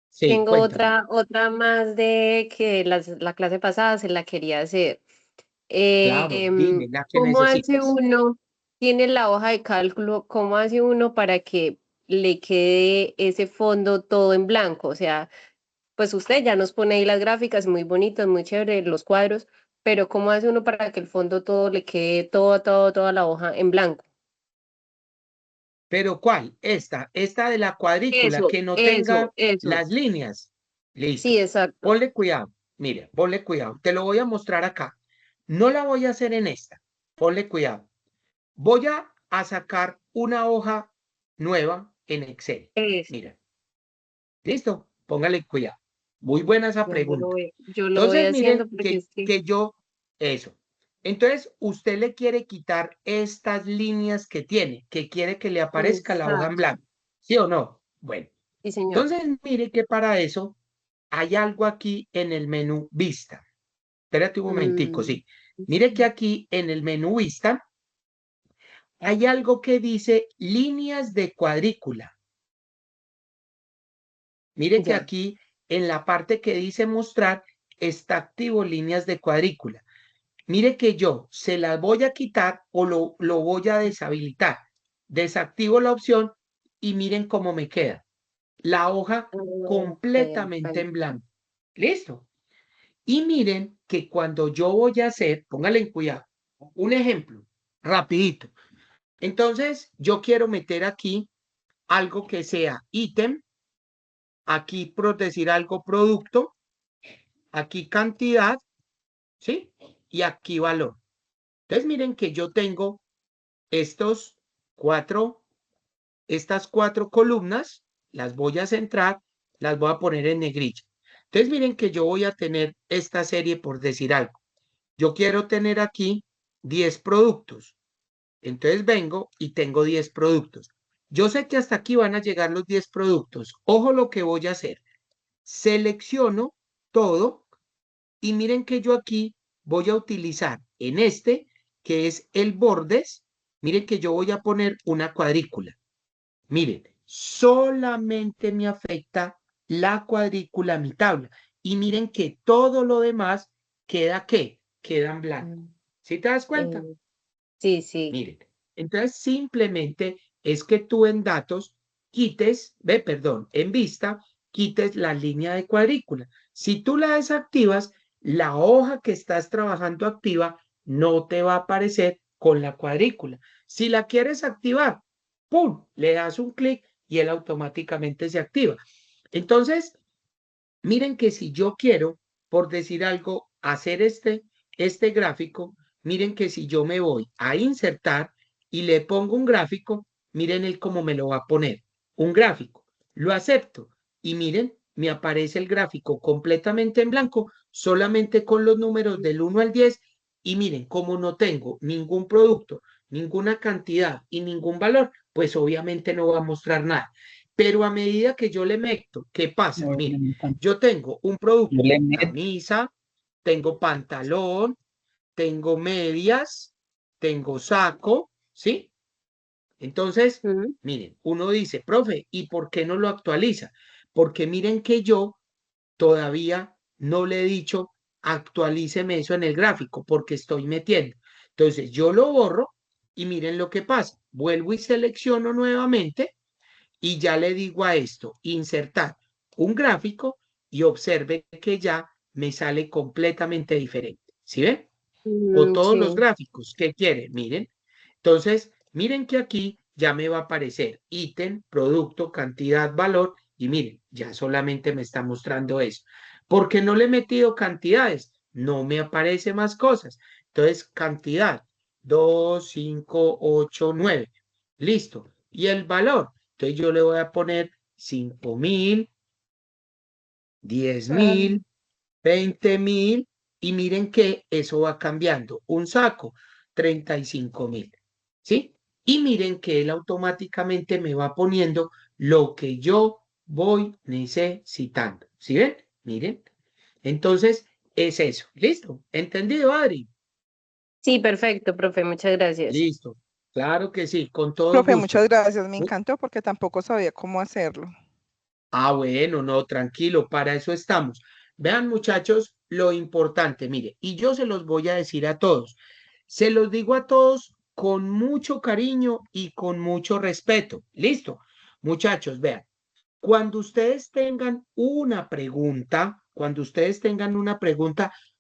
Sí, tengo cuéntame. otra más de que la clase pasada se la quería hacer. Claro, dime la que ¿Cómo hace necesites. uno? Tiene la hoja de cálculo, ¿cómo hace uno para que le quede ese fondo todo en blanco? O sea, pues usted ya nos pone ahí las gráficas, muy bonitas, muy chévere, los cuadros, pero ¿cómo hace uno para que el fondo todo le quede toda la hoja en blanco? Pero ¿cuál? Esta de la cuadrícula, Eso, que no eso, tenga eso. las líneas. Sí, Listo. exacto. Ponle cuidado. Mire, ponle cuidado. Te lo voy a mostrar acá. No la voy a hacer en esta. Ponle cuidado. Voy a sacar una hoja nueva en Excel. Es, Mira, listo. Póngale cuidado. Muy buena esa pregunta. yo lo voy Entonces, haciendo miren porque es que, que yo, eso. Entonces, usted le quiere quitar estas líneas que tiene, que quiere que le aparezca la hoja en exacto. blanco. ¿Sí o no? Bueno, Sí, señor. entonces mire que para eso hay algo aquí en el menú Vista. Espérate un momentico, Mm, sí. Mire que aquí en el menú Vista hay algo que dice líneas de cuadrícula. Mire que ya. aquí en la parte que dice mostrar, está activo líneas de cuadrícula. Mire que yo se las voy a quitar o lo voy a deshabilitar. Desactivo la opción y miren cómo me queda. La hoja completamente en blanco. ¿Listo? Y miren que cuando yo voy a hacer, póngale en cuidado, un ejemplo, rapidito. Entonces, yo quiero meter aquí algo que sea ítem, aquí por decir algo producto, aquí cantidad, ¿sí? Y aquí valor. Entonces, miren que yo tengo estos cuatro, estas cuatro columnas, las voy a centrar, las voy a poner en negrilla. Entonces, miren que yo voy a tener esta serie por decir algo. Yo quiero tener aquí 10 productos. Entonces vengo y tengo 10 productos. Yo sé que hasta aquí van a llegar los 10 productos. Ojo lo que voy a hacer. Selecciono todo y miren que yo aquí voy a utilizar en este, que es el bordes, miren que yo voy a poner una cuadrícula. Miren, solamente me afecta la cuadrícula a mi tabla. Y miren que todo lo demás queda ¿qué? Queda en blanco. ¿Sí te das cuenta? Sí, sí. Miren, entonces simplemente es que tú en datos quites, perdón, en vista, quites la línea de cuadrícula. Si tú la desactivas, la hoja que estás trabajando activa no te va a aparecer con la cuadrícula. Si la quieres activar, ¡pum! Le das un clic y él automáticamente se activa. Entonces, miren que si yo quiero, por decir algo, hacer este gráfico, miren que si yo me voy a insertar y le pongo un gráfico, miren él cómo me lo va a poner. Un gráfico. Lo acepto y miren, me aparece el gráfico completamente en blanco, solamente con los números del 1 al 10 y miren, como no tengo ningún producto, ninguna cantidad y ningún valor, pues obviamente no va a mostrar nada. Pero a medida que yo le meto, ¿qué pasa? Miren, yo tengo un producto, camisa, tengo pantalón, tengo medias, tengo saco, ¿sí? Entonces, Ujú. miren, uno dice, profe, ¿y por qué no lo actualiza? Porque miren que yo todavía no le he dicho, actualíceme eso en el gráfico, porque estoy metiendo. Entonces, yo lo borro y miren lo que pasa. Vuelvo y selecciono nuevamente y ya le digo a esto, insertar un gráfico y observe que ya me sale completamente diferente. ¿Sí ven? O todos los Sí. gráficos que quiere, miren. Entonces, miren que aquí ya me va a aparecer ítem, producto, cantidad, valor y miren, ya solamente me está mostrando eso. ¿Por qué no le he metido cantidades? No me aparece más cosas. Entonces, cantidad, 2, 5, 8, 9. Listo. Y el valor. Entonces yo le voy a poner 5.000, 10.000, 20.000 y miren que eso va cambiando. Un saco, 35.000. ¿Sí? Y miren que él automáticamente me va poniendo lo que yo voy necesitando. ¿Sí ven? Miren. Entonces es eso. ¿Listo? ¿Entendido, Adri? Sí, perfecto, profe, muchas gracias. Listo. Claro que sí, con todo Profe, muchas gusto. gracias. Me encantó porque tampoco sabía cómo hacerlo. Ah, bueno, no, tranquilo, para eso estamos. Vean, muchachos, lo importante, mire, y yo se los voy a decir a todos, se los digo a todos con mucho cariño y con mucho respeto. Listo, muchachos, vean, cuando ustedes tengan una pregunta,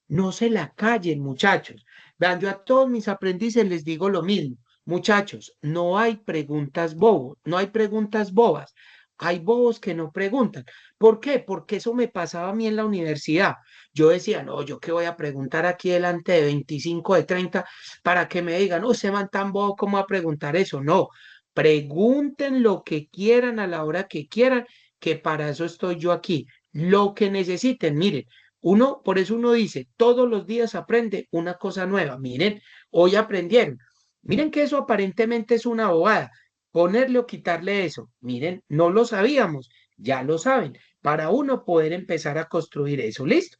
no se la callen, muchachos. Vean, yo a todos mis aprendices les digo lo mismo. Muchachos, no hay preguntas bobos, no hay preguntas bobas. Hay bobos que no preguntan. ¿Por qué? Porque eso me pasaba a mí en la universidad. Yo decía, no, yo qué voy a preguntar aquí delante de 25, de 30, para que me digan, no, se van tan bobo como a preguntar eso. No, pregunten lo que quieran a la hora que quieran, que para eso estoy yo aquí. Lo que necesiten, miren, por eso uno dice, todos los días aprende una cosa nueva. Miren, hoy aprendieron. Miren que eso aparentemente es una bobada. Ponerle o quitarle eso. Miren, no lo sabíamos, ya lo saben. Para uno poder empezar a construir eso. ¿Listo?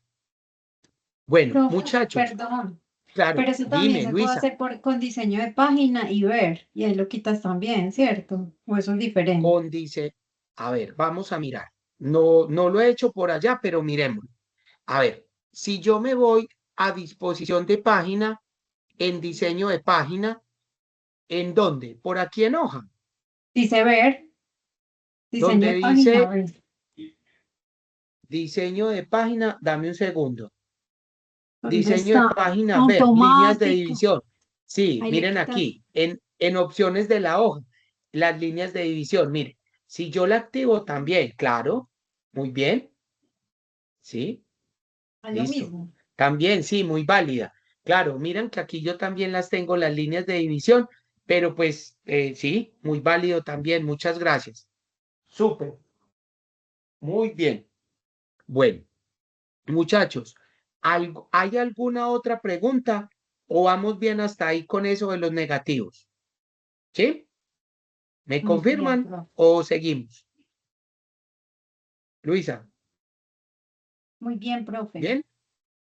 Bueno, Profe, muchachos, perdón, claro, pero eso también dime, se puede Luisa, hacer con diseño de página y ver, y ahí lo quitas también, ¿cierto? O eso es diferente. dice, a ver, vamos a mirar. no lo he hecho por allá, pero miremos. A ver, si yo me voy a disposición de página, en diseño de página, ¿en dónde? Por aquí en hoja, Dice ver, diseño donde de página, dice ver. diseño de página, dame un segundo. ¿Dónde Diseño de está? página, ver, líneas de Automático. división. Sí, Ahí le miren quitas. aquí, en opciones de la hoja, las líneas de división. Miren, si yo la activo también, claro, muy bien, sí, Es lo listo. mismo. También, sí, muy válida. Claro, miren que aquí yo también las tengo, las líneas de división, pero pues sí, muy válido también. Muchas gracias. Súper, muy bien. Bueno, muchachos, ¿hay alguna otra pregunta o vamos bien hasta ahí con eso de los negativos? ¿Sí? ¿Me Muy bien, confirman profe. o seguimos? Luisa, Muy bien, profe. ¿bien?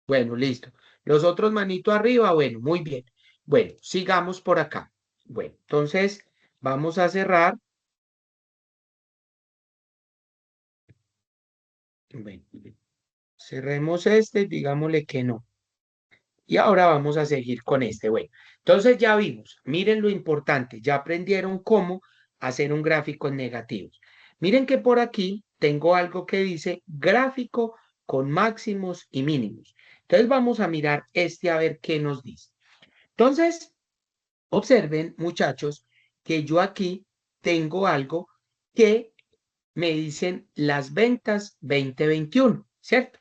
Bueno, listo. Los otros manito arriba, bueno, muy bien. Bueno, sigamos por acá. Bueno, entonces vamos a cerrar. Bueno, cerremos este, digámosle que no. Y ahora vamos a seguir con este. Bueno, entonces ya vimos, miren lo importante, ya aprendieron cómo hacer un gráfico en negativos. Miren que por aquí tengo algo que dice gráfico con máximos y mínimos. Entonces vamos a mirar este a ver qué nos dice. Entonces, observen, muchachos, que yo aquí tengo algo que me dicen las ventas 2021, ¿cierto?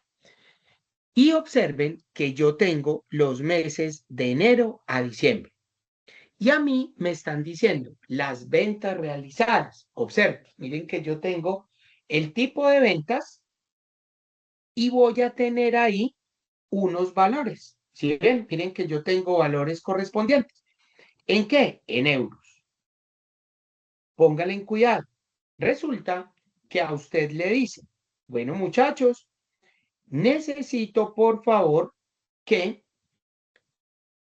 Y observen que yo tengo los meses de enero a diciembre. Y a mí me están diciendo las ventas realizadas. Observen, miren que yo tengo el tipo de ventas y voy a tener ahí unos valores. ¿Sí ven? Miren que yo tengo valores correspondientes. ¿En qué? En euros. Póngale en cuidado. Resulta que a usted le dicen, bueno, muchachos, necesito por favor que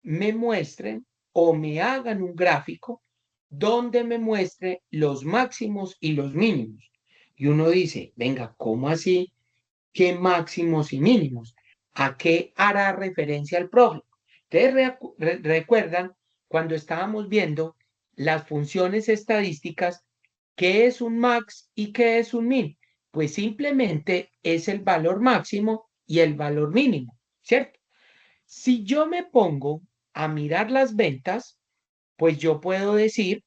me muestren o me hagan un gráfico donde me muestre los máximos y los mínimos. Y uno dice, venga, ¿cómo así? ¿Qué máximos y mínimos? ¿A qué hará referencia el profe? Ustedes recuerdan cuando estábamos viendo las funciones estadísticas, ¿qué es un max y qué es un min? Pues simplemente es el valor máximo y el valor mínimo, ¿cierto? Si yo me pongo a mirar las ventas, pues yo puedo decir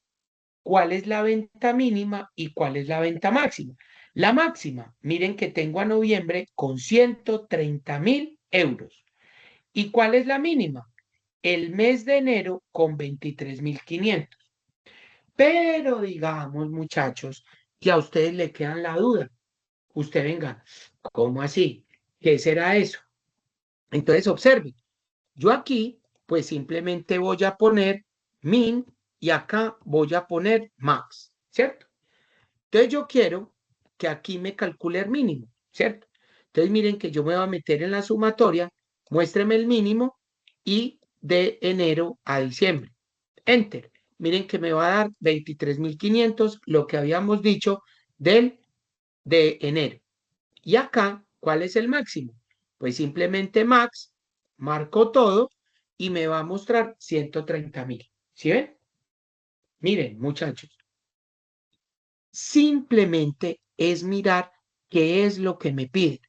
cuál es la venta mínima y cuál es la venta máxima. La máxima, miren que tengo a noviembre con 130.000 euros. ¿Y cuál es la mínima? El mes de enero con 23.500. Pero digamos, muchachos, que a ustedes le quedan la duda. Usted venga, ¿cómo así? ¿Qué será eso? Entonces observe. Yo aquí, pues simplemente voy a poner min y acá voy a poner max, ¿cierto? Entonces yo quiero que aquí me calcule el mínimo, ¿cierto? Entonces miren que yo me voy a meter en la sumatoria, muéstreme el mínimo y de enero a diciembre. Enter. Miren que me va a dar 23.500, lo que habíamos dicho de enero. Y acá, ¿cuál es el máximo? Pues simplemente max, marco todo y me va a mostrar 130.000. ¿Sí ven? Miren, muchachos, simplemente es mirar qué es lo que me piden.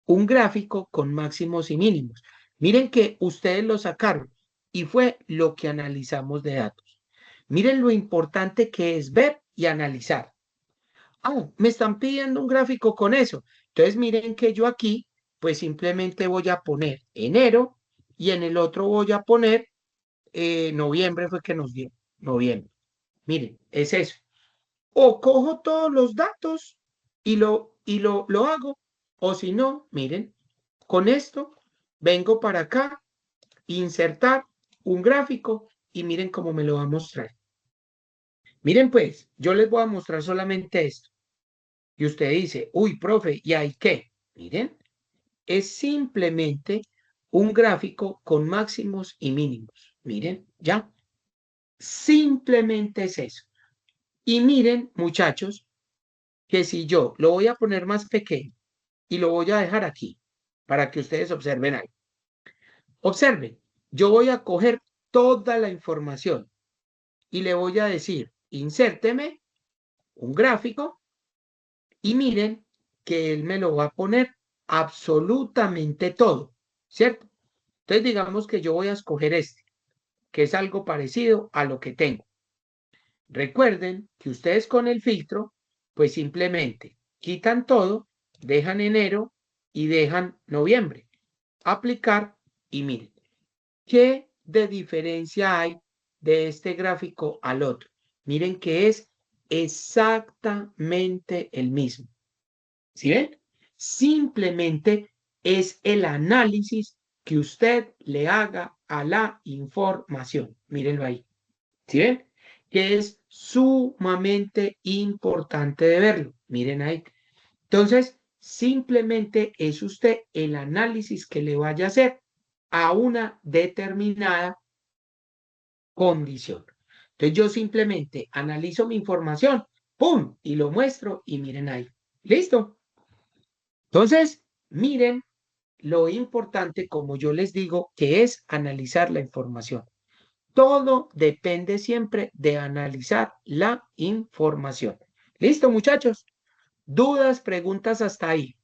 Un gráfico con máximos y mínimos. Miren que ustedes lo sacaron y fue lo que analizamos de datos. Miren lo importante que es ver y analizar. Ah, me están pidiendo un gráfico con eso. Entonces miren que yo aquí, pues simplemente voy a poner enero y en el otro voy a poner noviembre fue que nos dio, noviembre. Miren, es eso. O cojo todos los datos y lo hago, o si no, miren, con esto vengo para acá, insertar un gráfico y miren cómo me lo va a mostrar. Miren pues, yo les voy a mostrar solamente esto. Y usted dice, uy, profe, ¿y hay qué? Miren, es simplemente un gráfico con máximos y mínimos. Miren, ya. Simplemente es eso. Y miren, muchachos, que si yo lo voy a poner más pequeño y lo voy a dejar aquí para que ustedes observen algo. Observen, yo voy a coger toda la información y le voy a decir, insérteme un gráfico y miren que él me lo va a poner absolutamente todo, ¿cierto? Entonces digamos que yo voy a escoger este, que es algo parecido a lo que tengo. Recuerden que ustedes con el filtro, pues simplemente quitan todo, dejan enero y dejan noviembre. Aplicar y miren, ¿qué de diferencia hay de este gráfico al otro? Miren que es exactamente el mismo. ¿Sí ven? Simplemente es el análisis que usted le haga a la información. Mírenlo ahí. ¿Sí ven? Que es sumamente importante de verlo. Miren ahí. Entonces, simplemente es usted el análisis que le vaya a hacer a una determinada condición. Entonces, yo simplemente analizo mi información, ¡pum! Y lo muestro y miren ahí. ¿Listo? Entonces, miren lo importante, como yo les digo, que es analizar la información. Todo depende siempre de analizar la información. ¿Listo, muchachos? ¿Dudas, preguntas hasta ahí?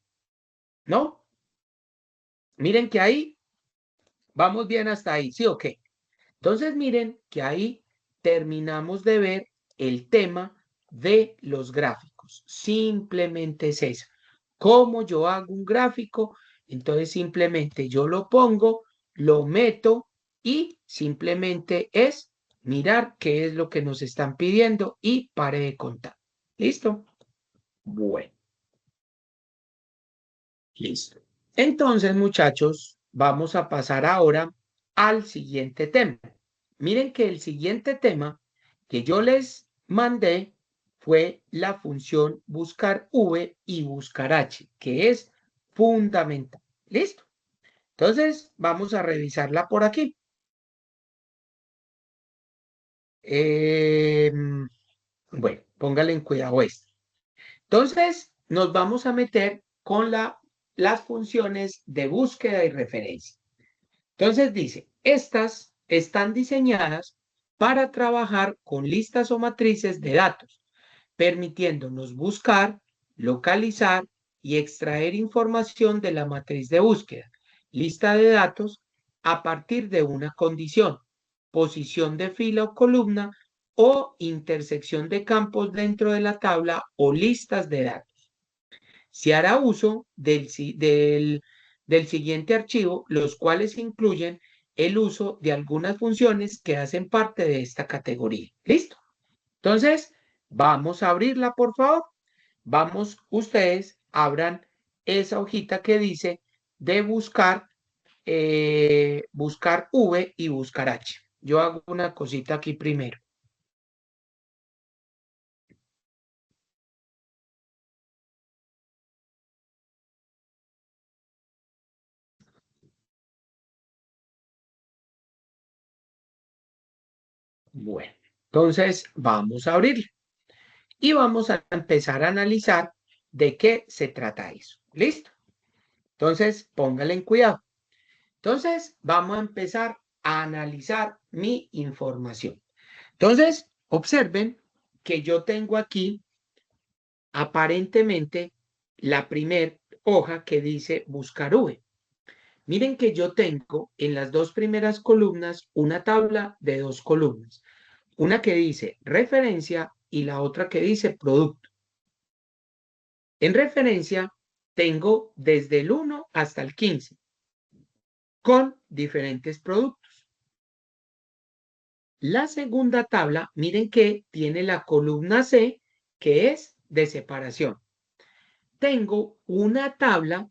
¿No? Miren que ahí vamos bien hasta ahí, ¿sí o qué? Entonces, miren que ahí terminamos de ver el tema de los gráficos. Simplemente es eso. ¿Cómo yo hago un gráfico? Entonces, simplemente yo lo pongo, lo meto y simplemente es mirar qué es lo que nos están pidiendo y pare de contar. ¿Listo? Bueno, listo. Entonces, muchachos, vamos a pasar ahora al siguiente tema. Miren que el siguiente tema que yo les mandé fue la función buscar V y buscar H, que es fundamental. ¿Listo? Entonces, vamos a revisarla por aquí. Bueno, póngale en cuidado esto. Entonces, nos vamos a meter con las funciones de búsqueda y referencia. Entonces dice, estas están diseñadas para trabajar con listas o matrices de datos, permitiéndonos buscar, localizar y extraer información de la matriz de búsqueda, lista de datos, a partir de una condición, posición de fila o columna o intersección de campos dentro de la tabla o listas de datos. Se hará uso del siguiente archivo, los cuales incluyen el uso de algunas funciones que hacen parte de esta categoría. ¿Listo? Entonces, vamos a abrirla, por favor. Vamos, ustedes abran esa hojita que dice de buscar, buscar V y buscar H. Yo hago una cosita aquí primero. Bueno, entonces vamos a abrirla y vamos a empezar a analizar de qué se trata eso. ¿Listo? Entonces, póngale en cuidado. Entonces, vamos a empezar a analizar mi información. Entonces, observen que yo tengo aquí aparentemente la primer hoja que dice buscar V. Miren que yo tengo en las dos primeras columnas una tabla de dos columnas. Una que dice referencia y la otra que dice producto. En referencia tengo desde el 1 hasta el 15 con diferentes productos. La segunda tabla, miren que tiene la columna C, que es de separación. Tengo una tabla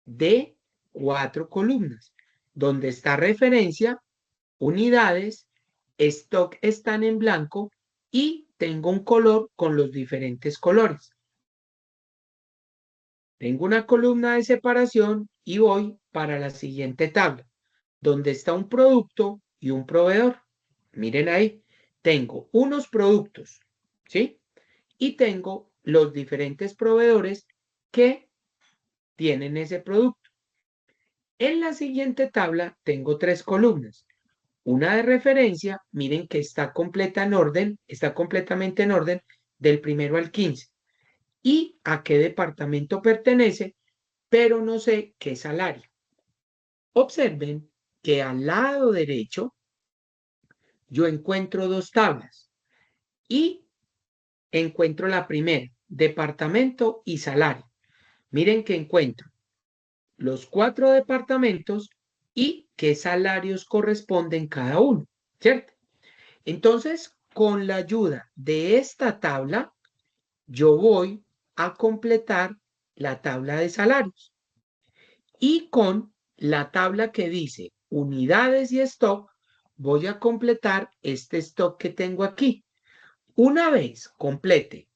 de 4 columnas, donde está referencia, unidades, stock están en blanco y tengo un color con los diferentes colores. Tengo una columna de separación y voy para la siguiente tabla, donde está un producto y un proveedor. Miren ahí, tengo unos productos, ¿sí? Y tengo los diferentes proveedores que tienen ese producto. En la siguiente tabla tengo 3 columnas. Una de referencia, miren que está completamente en orden del 1 al 15. Y a qué departamento pertenece, pero no sé qué salario. Observen que al lado derecho yo encuentro 2 tablas y encuentro la primera, departamento y salario. Miren que encuentro los 4 departamentos y qué salarios corresponden cada uno, ¿cierto? Entonces, con la ayuda de esta tabla, yo voy a completar la tabla de salarios. Y con la tabla que dice unidades y stock, voy a completar este stock que tengo aquí. Una vez complete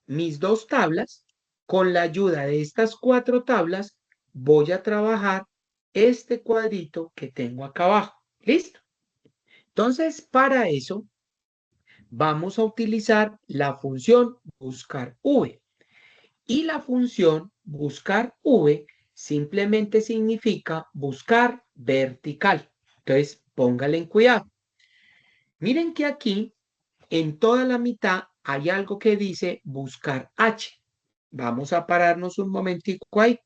mis 2 tablas, con la ayuda de estas 4 tablas, voy a trabajar este cuadrito que tengo acá abajo. ¿Listo? Entonces, para eso, vamos a utilizar la función buscar V. Y la función buscar V simplemente significa buscar vertical. Entonces, póngale en cuidado. Miren que aquí, en toda la mitad, hay algo que dice buscar H. Vamos a pararnos un momentico ahí.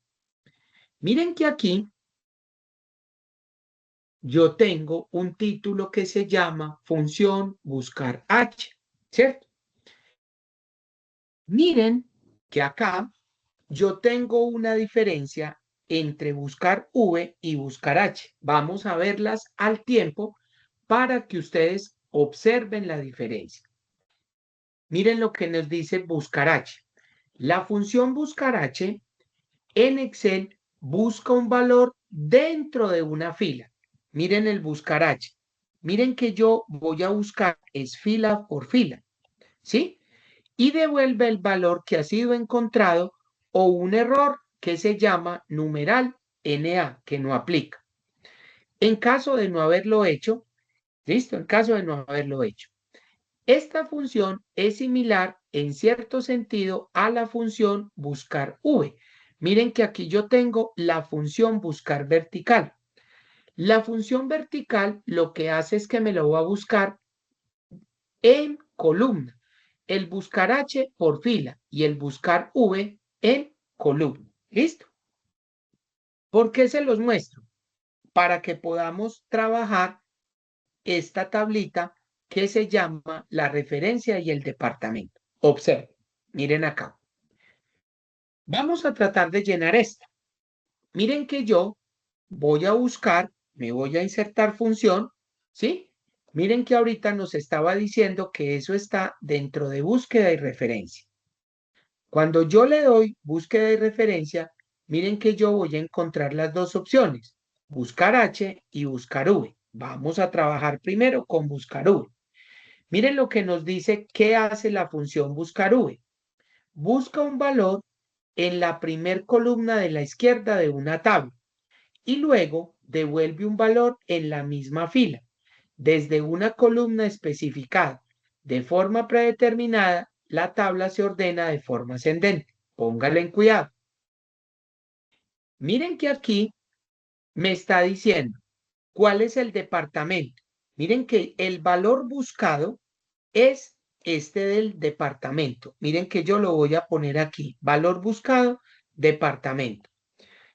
Miren que aquí yo tengo un título que se llama función buscar H, ¿cierto? Miren que acá yo tengo una diferencia entre buscar V y buscar H. Vamos a verlas al tiempo para que ustedes observen la diferencia. Miren lo que nos dice buscar H. La función buscar H en Excel busca un valor dentro de una fila. Miren el buscar H. Miren que yo voy a buscar es fila por fila, ¿sí? Y devuelve el valor que ha sido encontrado o un error que se llama numeral NA, que no aplica. En caso de no haberlo hecho, listo, en caso de no haberlo hecho. Esta función es similar en cierto sentido a la función buscar V. Miren que aquí yo tengo la función buscar vertical. La función vertical lo que hace es que me lo va a buscar en columna. El buscar H por fila y el buscar V en columna. ¿Listo? ¿Por qué se los muestro? Para que podamos trabajar esta tablita que se llama la referencia y el departamento. Observen, miren acá. Vamos a tratar de llenar esta. Miren que yo voy a buscar, me voy a insertar función, ¿sí? Miren que ahorita nos estaba diciendo que eso está dentro de búsqueda y referencia. Cuando yo le doy búsqueda y referencia, miren que yo voy a encontrar las dos opciones, buscar H y buscar V. Vamos a trabajar primero con buscar V. Miren lo que nos dice qué hace la función buscar V. Busca un valor en la primer columna de la izquierda de una tabla y luego devuelve un valor en la misma fila, desde una columna especificada. De forma predeterminada, la tabla se ordena de forma ascendente. Póngale en cuidado. Miren que aquí me está diciendo cuál es el departamento. Miren que el valor buscado es este del departamento. Miren que yo lo voy a poner aquí. Valor buscado, departamento.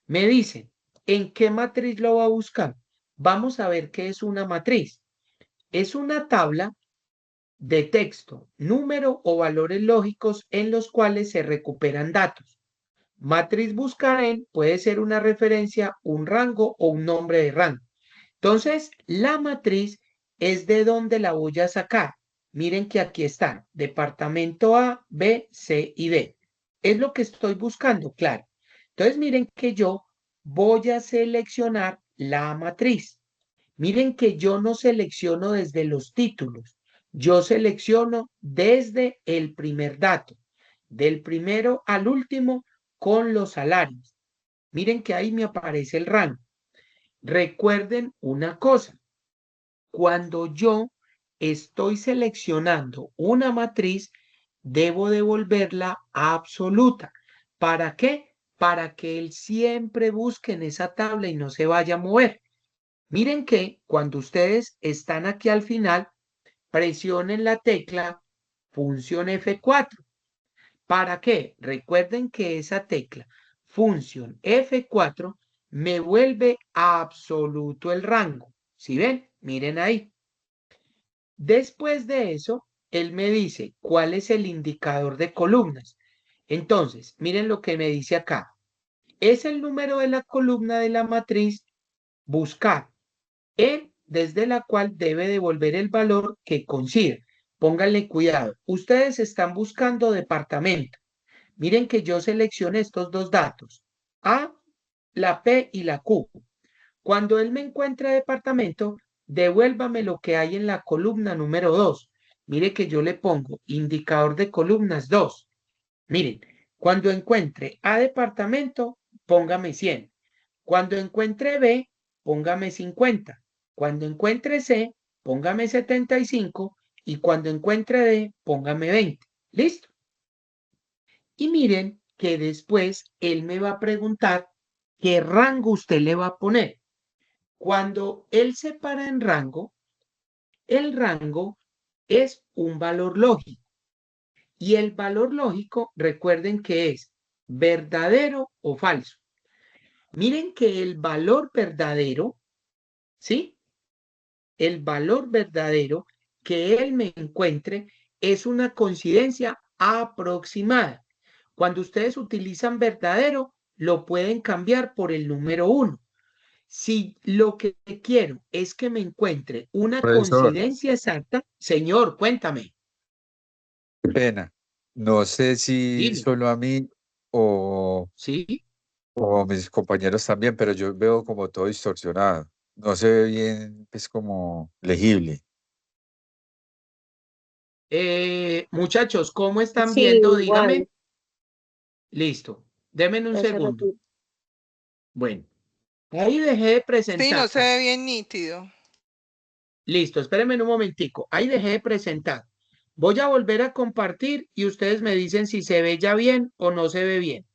Me dicen, ¿en qué matriz lo va a buscar? Vamos a ver qué es una matriz. Es una tabla de texto, número o valores lógicos en los cuales se recuperan datos. Matriz buscar en puede ser una referencia, un rango o un nombre de rango. Entonces, la matriz es de donde la voy a sacar. Miren que aquí están, departamento A, B, C y D. Es lo que estoy buscando, claro. Entonces, miren que yo voy a seleccionar la matriz. Miren que yo no selecciono desde los títulos. Yo selecciono desde el primer dato, del primero al último con los salarios. Miren que ahí me aparece el rango. Recuerden una cosa, cuando yo estoy seleccionando una matriz, debo devolverla absoluta. ¿Para qué? Para que él siempre busque en esa tabla y no se vaya a mover. Miren que cuando ustedes están aquí al final, presionen la tecla función F4. ¿Para qué? Recuerden que esa tecla función F4 me vuelve absoluto el rango. ¿Sí ven? Miren ahí. Después de eso, él me dice cuál es el indicador de columnas. Entonces, miren lo que me dice acá. Es el número de la columna de la matriz buscar desde la cual debe devolver el valor que consiga. Pónganle cuidado. Ustedes están buscando departamento. Miren que yo seleccioné estos dos datos, A, la P y la Q. Cuando él me encuentre departamento, devuélvame lo que hay en la columna número 2. Mire que yo le pongo indicador de columnas 2. Miren, cuando encuentre A departamento, póngame 100. Cuando encuentre B, póngame 50. Cuando encuentre C, póngame 75. Y cuando encuentre D, póngame 20. ¿Listo? Y miren que después él me va a preguntar qué rango usted le va a poner. Cuando él se para en rango, el rango es un valor lógico. Y el valor lógico, recuerden que es verdadero o falso. Miren que el valor verdadero, ¿sí? El valor verdadero que él me encuentre es una coincidencia aproximada. Cuando ustedes utilizan verdadero, lo pueden cambiar por el número 1. Si lo que quiero es que me encuentre una Profesor, coincidencia exacta, señor, cuéntame. qué pena. No sé si Dime. solo a mí o, ¿Sí? o a mis compañeros también, pero yo veo como todo distorsionado. No se ve bien, es como legible. Muchachos, ¿cómo están Sí, viendo? igual. Dígame. Listo. Denme un Ya se segundo. repite. Bueno, ahí dejé de Sí, no presentar. se ve bien nítido. Listo, espérenme un momentico. Ahí dejé de presentar. Voy a volver a compartir y ustedes me dicen si se ve ya bien o no se ve bien.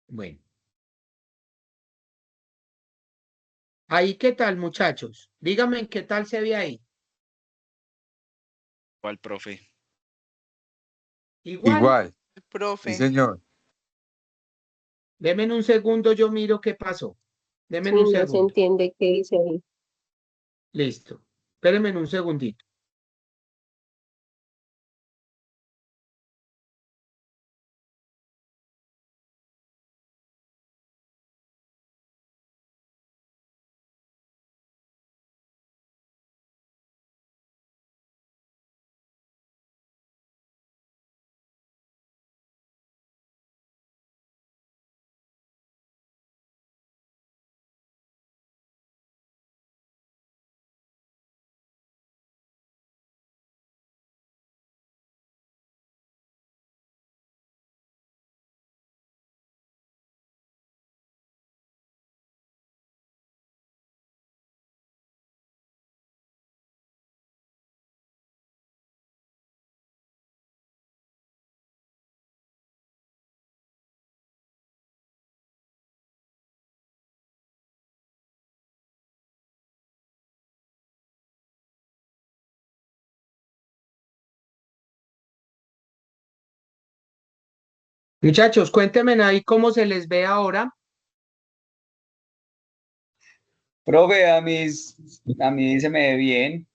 Bueno, ahí qué tal, muchachos. Díganme qué tal se ve ahí. ¿Cuál, profe? Igual, Igual, sí, Profe. señor. denme un segundo, yo miro qué pasó. Denme Sí, un no se segundo. entiende qué dice ahí. Listo. Espérenme un segundito. Muchachos, cuéntenme ahí cómo se les ve ahora. Profe, a mí se me ve bien,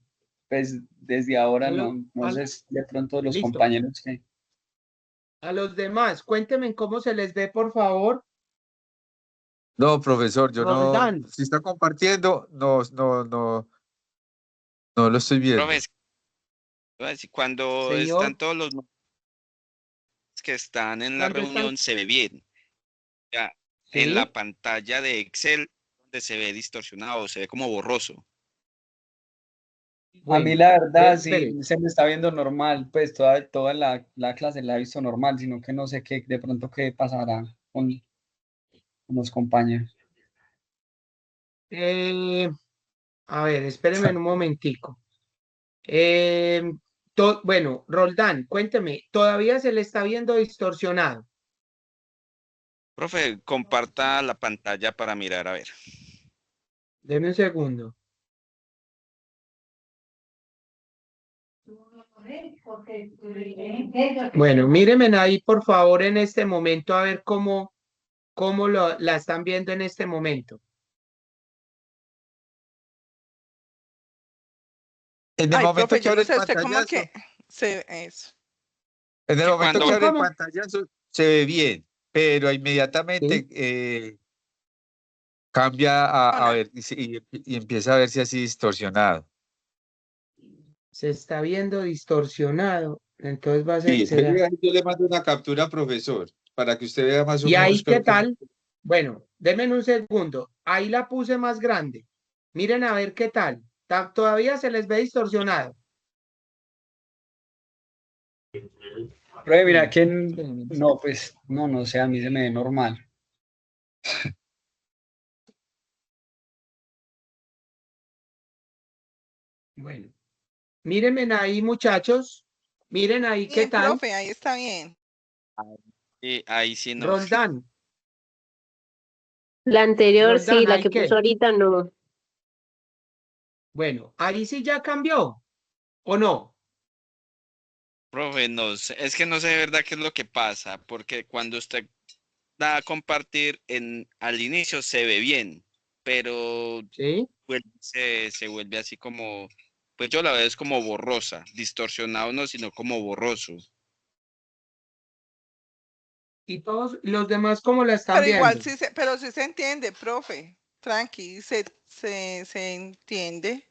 pues desde ahora A lo- no al- sé si de pronto los Listo. compañeros que... A los demás, cuéntenme cómo se les ve, por favor. No, profesor, yo no, Roldán. si está compartiendo, no lo estoy Profe, viendo. cuando están Señor, todos los que están en la ¿cuándo están? reunión se ve bien. Ya, en la Sí. pantalla de Excel, donde se ve distorsionado, se ve como borroso. A mí Bueno, la verdad espere. sí se me está viendo normal, pues toda la clase la he visto normal, sino que no sé qué, de pronto qué pasará con los compañeros. A ver, espérenme un momentico. Bueno, Roldán, cuénteme, ¿todavía se le está viendo distorsionado? Profe, comparta la pantalla para mirar, a ver. Deme un segundo. Bueno, mírenme ahí, por favor, en este momento, a ver cómo la están viendo en este momento. En el Ay, momento profe, que yo abre no el sé usted cómo pantallazo, que se eso. en el Que momento cuando, que abre el ¿Cómo? pantallazo se ve bien, pero Sí, inmediatamente cambia a Hola. ver y empieza a verse así distorsionado. se está viendo distorsionado. Entonces va a ser, Sí, será. yo le mando una captura, profesor, para que usted vea más o ¿Y menos ahí qué cómo. tal? Bueno, denme un segundo. Ahí la puse más grande. Miren a ver qué tal. Todavía se les ve distorsionado. Profe, mira Bueno, que espérenme. no, pues no sé, a mí se me ve normal. Bueno, mírenme ahí, muchachos. Miren ahí qué Bien, tal. profe, ahí está bien. ahí sí no. Roldán, La anterior sí, Roldán, la ¿ahí que puso qué? ahorita no. Bueno, ahí sí ya cambió, ¿o no? Profe, no sé, es que no sé de verdad qué es lo que pasa, porque cuando usted da a compartir al inicio se ve bien, pero Sí. se vuelve así como, pues yo la veo es como borrosa, distorsionado no, sino como borroso. Y todos los demás, ¿cómo la están Pero igual viendo? sí pero sí se entiende, profe. Tranqui, se entiende.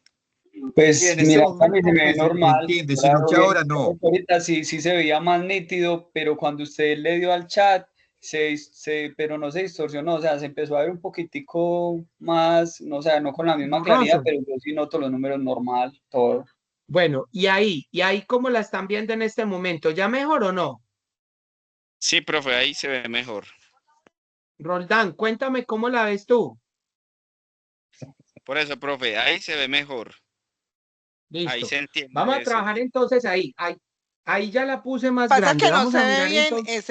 Sí, Pues en este mira, a mí se momento me ve pues se normal. entiende, Ahora sino que bien, ahora no. ahorita sí se veía más nítido, pero cuando usted le dio al chat, pero no se distorsionó, o sea, se empezó a ver un poquitico más, no, o sea, no con la misma claridad, Borroso. pero yo sí noto los números normal, todo. Bueno, y ahí, ¿cómo la están viendo en este momento? ¿Ya mejor o no? Sí, profe, ahí se ve mejor. Roldán, cuéntame cómo la ves tú. Por eso, profe, ahí se ve mejor. Ahí Listo. se entiende, Vamos a debe ser trabajar bien. entonces ahí. Ahí ya la puse más Pasa grande. que no Vamos se a ve mirar bien, entonces.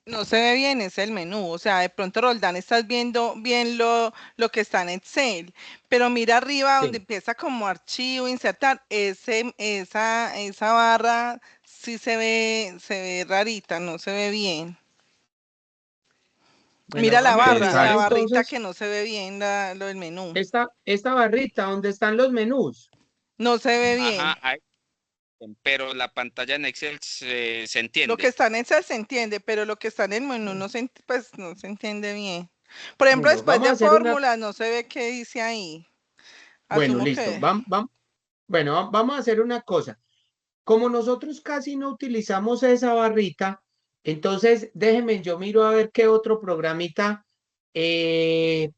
no se ve bien, es el menú. O sea, de pronto, Roldán, estás viendo bien lo que está en Excel, pero mira arriba donde Sí. empieza como archivo, insertar, esa barra sí se ve rarita, no se ve bien. Bueno, Mira vamos a la mirar Exacto. barrita entonces que no se ve bien, lo del menú. esta barrita donde están los menús. No se ve bien. Ajá, ahí, pero la pantalla en Excel se Lo que entiende. está en Excel se entiende, pero lo que está en el menú pues, no se entiende bien. Por ejemplo, Bueno, después vamos a de hacer una. fórmulas, no se ve qué dice ahí. Bueno, Asumo listo. que Bueno, vamos a hacer una cosa. Como nosotros casi no utilizamos esa barrita, entonces déjenme, yo miro a ver qué otro programita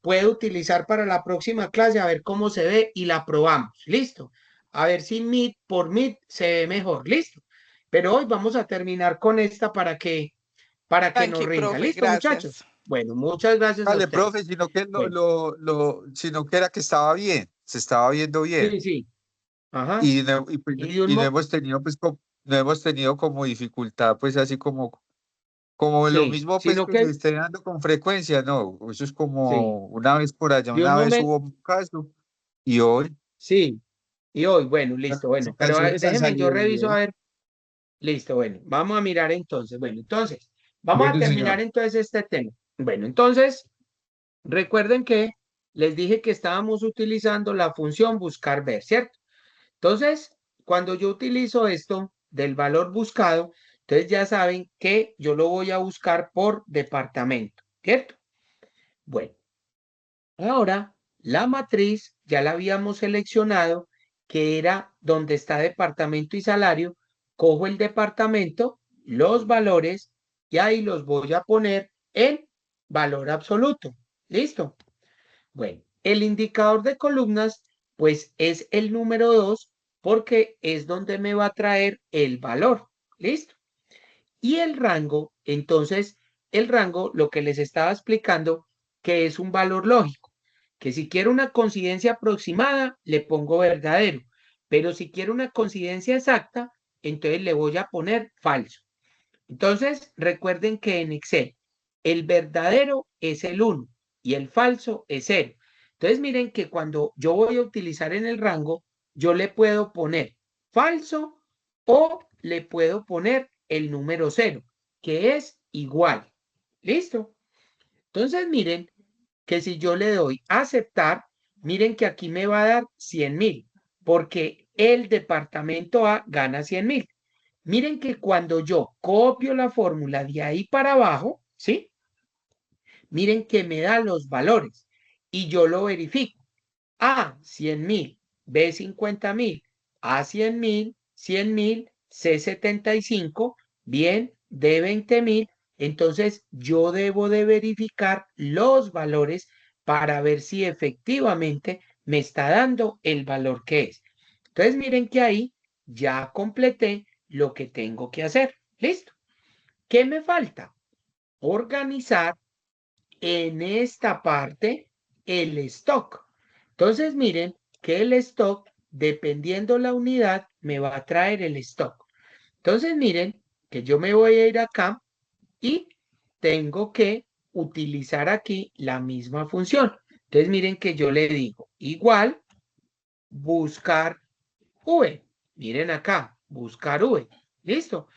puedo utilizar para la próxima clase, a ver cómo se ve y la probamos. Listo. A ver si Meet por Meet se ve mejor. Listo. Pero hoy vamos a terminar con esta para que nos tranqui, rinda. profe, Listo, muchachos. gracias. Bueno, muchas gracias a Dale, ustedes. profe, sino que Bueno, sino que era que estaba bien, se estaba viendo bien. sí, sí. Ajá. Y de un Y no hemos tenido pues no hemos tenido como dificultad, pues así como lo sí, mismo pues sino que se que esté dando con frecuencia, no, eso es sí, como una vez por allá, de un una vez momento, hubo un caso y hoy sí. Y hoy, bueno, listo, ese bueno, pero caso esa déjenme, yo salió reviso a bien. ver, listo, bueno, vamos a mirar entonces, bueno, entonces, vamos a Bueno, terminar señor. entonces este tema. Bueno, entonces, recuerden que les dije que estábamos utilizando la función buscar ver, ¿cierto? Entonces, cuando yo utilizo esto del valor buscado, entonces ya saben que yo lo voy a buscar por departamento, ¿cierto? Bueno, ahora la matriz ya la habíamos seleccionado, que era donde está departamento y salario. Cojo el departamento, los valores y ahí los voy a poner en valor absoluto. ¿Listo? Bueno, el indicador de columnas, pues es el número 2 porque es donde me va a traer el valor. ¿Listo? Y el rango, entonces, el rango, lo que les estaba explicando, que es un valor lógico, que si quiero una coincidencia aproximada, le pongo verdadero, Pero si quiero una coincidencia exacta, entonces le voy a poner falso. Entonces, recuerden que en Excel el verdadero es el 1 y el falso es 0. Entonces, miren que cuando yo voy a utilizar en el rango, yo le puedo poner falso o le puedo poner el número 0, que es igual. ¿Listo? Entonces, miren que si yo le doy aceptar, miren que aquí me va a dar 100.000, porque el departamento A gana 100.000. Miren que cuando yo copio la fórmula de ahí para abajo, ¿sí? Miren que me da los valores y yo lo verifico. A, 100.000, B, 50.000, A, 100.000, 100.000, C, 75, bien, D, 20.000. Entonces yo debo de verificar los valores para ver si efectivamente me está dando el valor que es. Entonces miren que ahí ya completé lo que tengo que hacer. ¿Listo? ¿Qué me falta? Organizar en esta parte el stock. Entonces miren que el stock, dependiendo la unidad, me va a traer el stock. Entonces miren que yo me voy a ir acá y tengo que utilizar aquí la misma función. Entonces miren que yo le digo igual buscar V. Miren acá, buscar V. ¿Listo?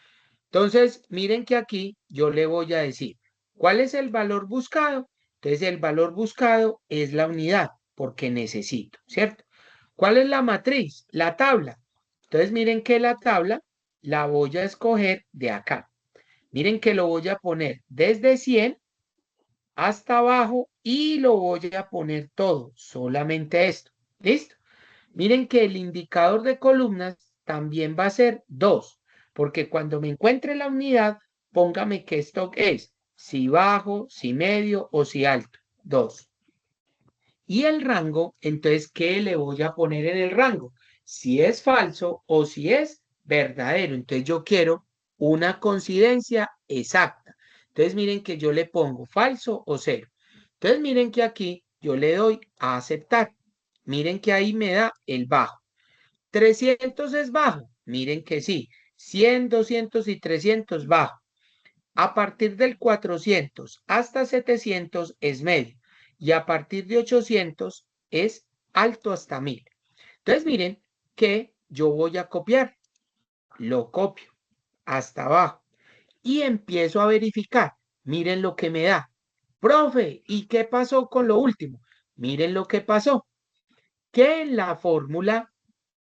Entonces, miren que aquí yo le voy a decir, ¿cuál es el valor buscado? Entonces, el valor buscado es la unidad, porque necesito, ¿cierto? ¿Cuál es la matriz? La tabla. Entonces, miren que la tabla la voy a escoger de acá. Miren que lo voy a poner desde 100 hasta abajo y lo voy a poner todo, solamente esto. ¿Listo? Miren que el indicador de columnas también va a ser 2, porque cuando me encuentre la unidad, póngame qué stock es, si bajo, si medio o si alto, 2. Y el rango, entonces, ¿qué le voy a poner en el rango? Si es falso o si es verdadero. Entonces yo quiero una coincidencia exacta. Entonces miren que yo le pongo falso o 0. Entonces miren que aquí yo le doy a aceptar. Miren que ahí me da el bajo. 300 es bajo. Miren que sí. 100, 200 y 300 bajo. A partir del 400 hasta 700 es medio. Y a partir de 800 es alto hasta 1000. Entonces miren que yo voy a copiar. Lo copio hasta abajo. Y empiezo a verificar. Miren lo que me da. Profe, ¿y qué pasó con lo último? Miren lo que pasó. Que en la fórmula,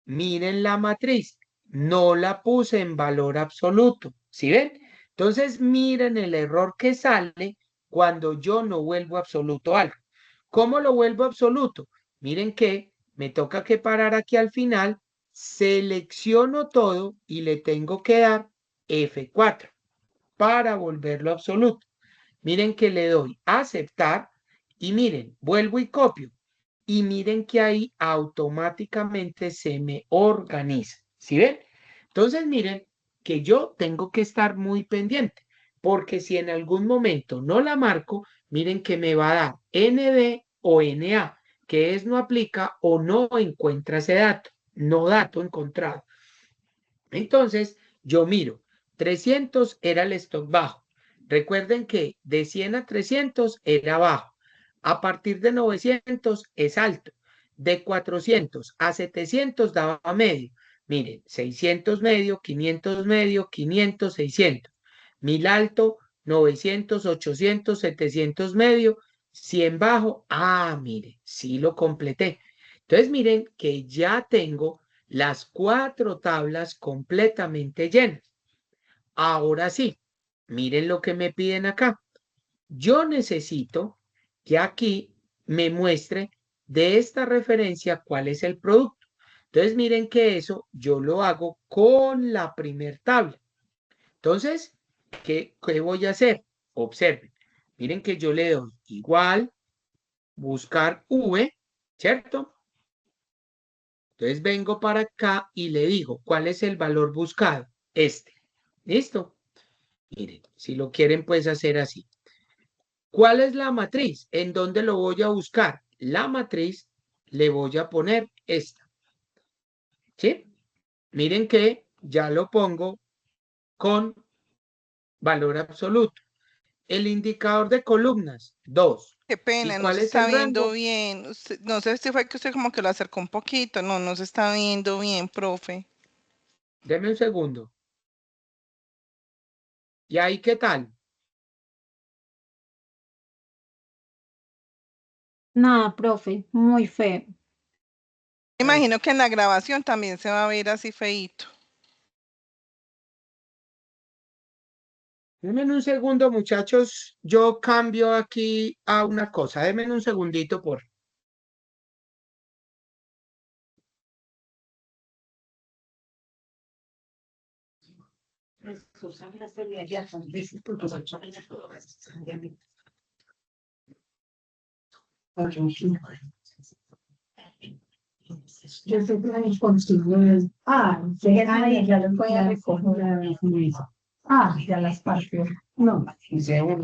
miren la matriz, no la puse en valor absoluto. ¿Sí ven? Entonces miren el error que sale cuando yo no vuelvo absoluto algo. ¿Cómo lo vuelvo absoluto? Miren que me toca que parar aquí al final, selecciono todo y le tengo que dar F4 para volverlo absoluto. Miren que le doy a aceptar y miren, vuelvo y copio. Y miren que ahí automáticamente se me organiza. ¿Sí ven? Entonces miren que yo tengo que estar muy pendiente, porque si en algún momento no la marco, miren que me va a dar ND o NA, que es no aplica o no encuentra ese dato, no dato encontrado. Entonces yo miro, 300 era el stock bajo. Recuerden que de 100 a 300 era bajo. A partir de 900 es alto. De 400 a 700 daba medio. Miren, 600 medio, 500 medio, 500, 600. 1000 alto, 900, 800, 700 medio, 100 bajo. Ah, miren, sí lo completé. Entonces miren que ya tengo las 4 tablas completamente llenas. Ahora sí, miren lo que me piden acá. Yo necesito que aquí me muestre de esta referencia cuál es el producto. Entonces miren que eso yo lo hago con la primer tabla. Entonces, ¿qué voy a hacer? Observen. Miren que yo le doy igual, buscar V, ¿cierto? Entonces vengo para acá y le digo, ¿cuál es el valor buscado? Este. ¿Listo? Miren, si lo quieren, pues hacer así. ¿Cuál es la matriz? ¿En dónde lo voy a buscar? La matriz le voy a poner esta. ¿Sí? Miren que ya lo pongo con valor absoluto. El indicador de columnas, 2. Qué ¿Y pena, no cuál se es está el viendo rango? bien. No sé si fue que usted como que lo acercó un poquito. No, no se está viendo bien, profe. Deme un segundo. ¿Y ahí qué tal? Nada, profe, muy feo. Me imagino que en la grabación también se va a ver así feíto. Denme un segundo, muchachos. Yo cambio aquí a una cosa. Denme un segundito, por. Yo siempre me consigo ahí ya lo voy a recoger. Ya las partió. No,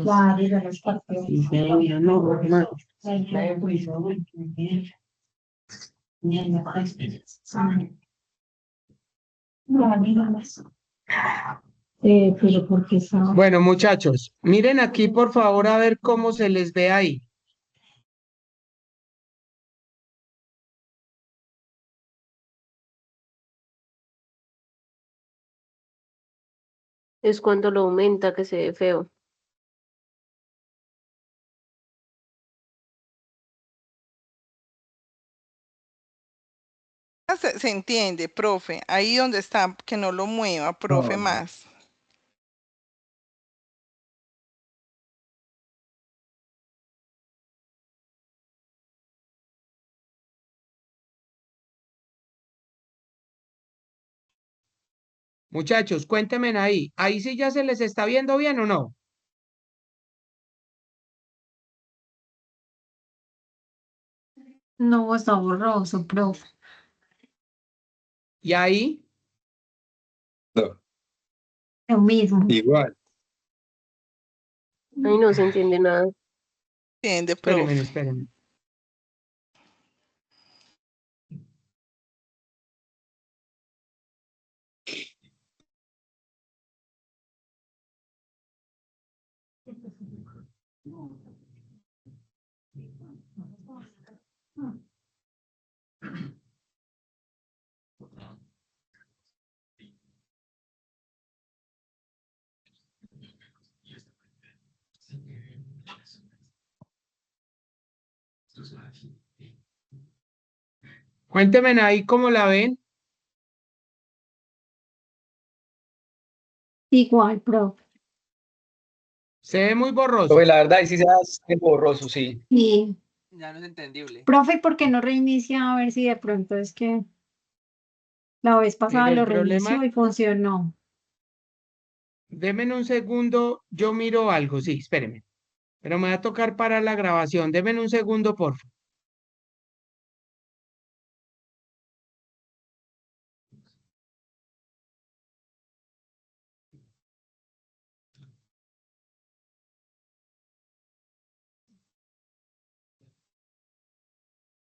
claro, ya las partió. Pero porque estaba. Bueno, muchachos, miren aquí, por favor, a ver cómo se les ve ahí. Es cuando lo aumenta que se ve feo. Se entiende, profe. Ahí donde está, que no lo mueva, profe, más. Muchachos, cuéntenme ahí. ¿Ahí sí ya se les está viendo bien o no? No, está borroso, profe. ¿Y ahí? No, Lo mismo. igual. Ahí no se entiende nada. Entiende, Espérenme, profe. espérenme. Cuéntenme ahí cómo la ven. Igual, profe. Se ve muy borroso. Profe, la verdad, ahí sí se hace borroso, sí. Y, Ya no es entendible. profe, ¿por qué no reinicia a ver si de pronto es que la vez pasada Pero el lo problema, reinició y funcionó? denme un segundo, yo miro algo. Sí, espérenme. Pero me va a tocar parar la grabación. Denme un segundo, por favor.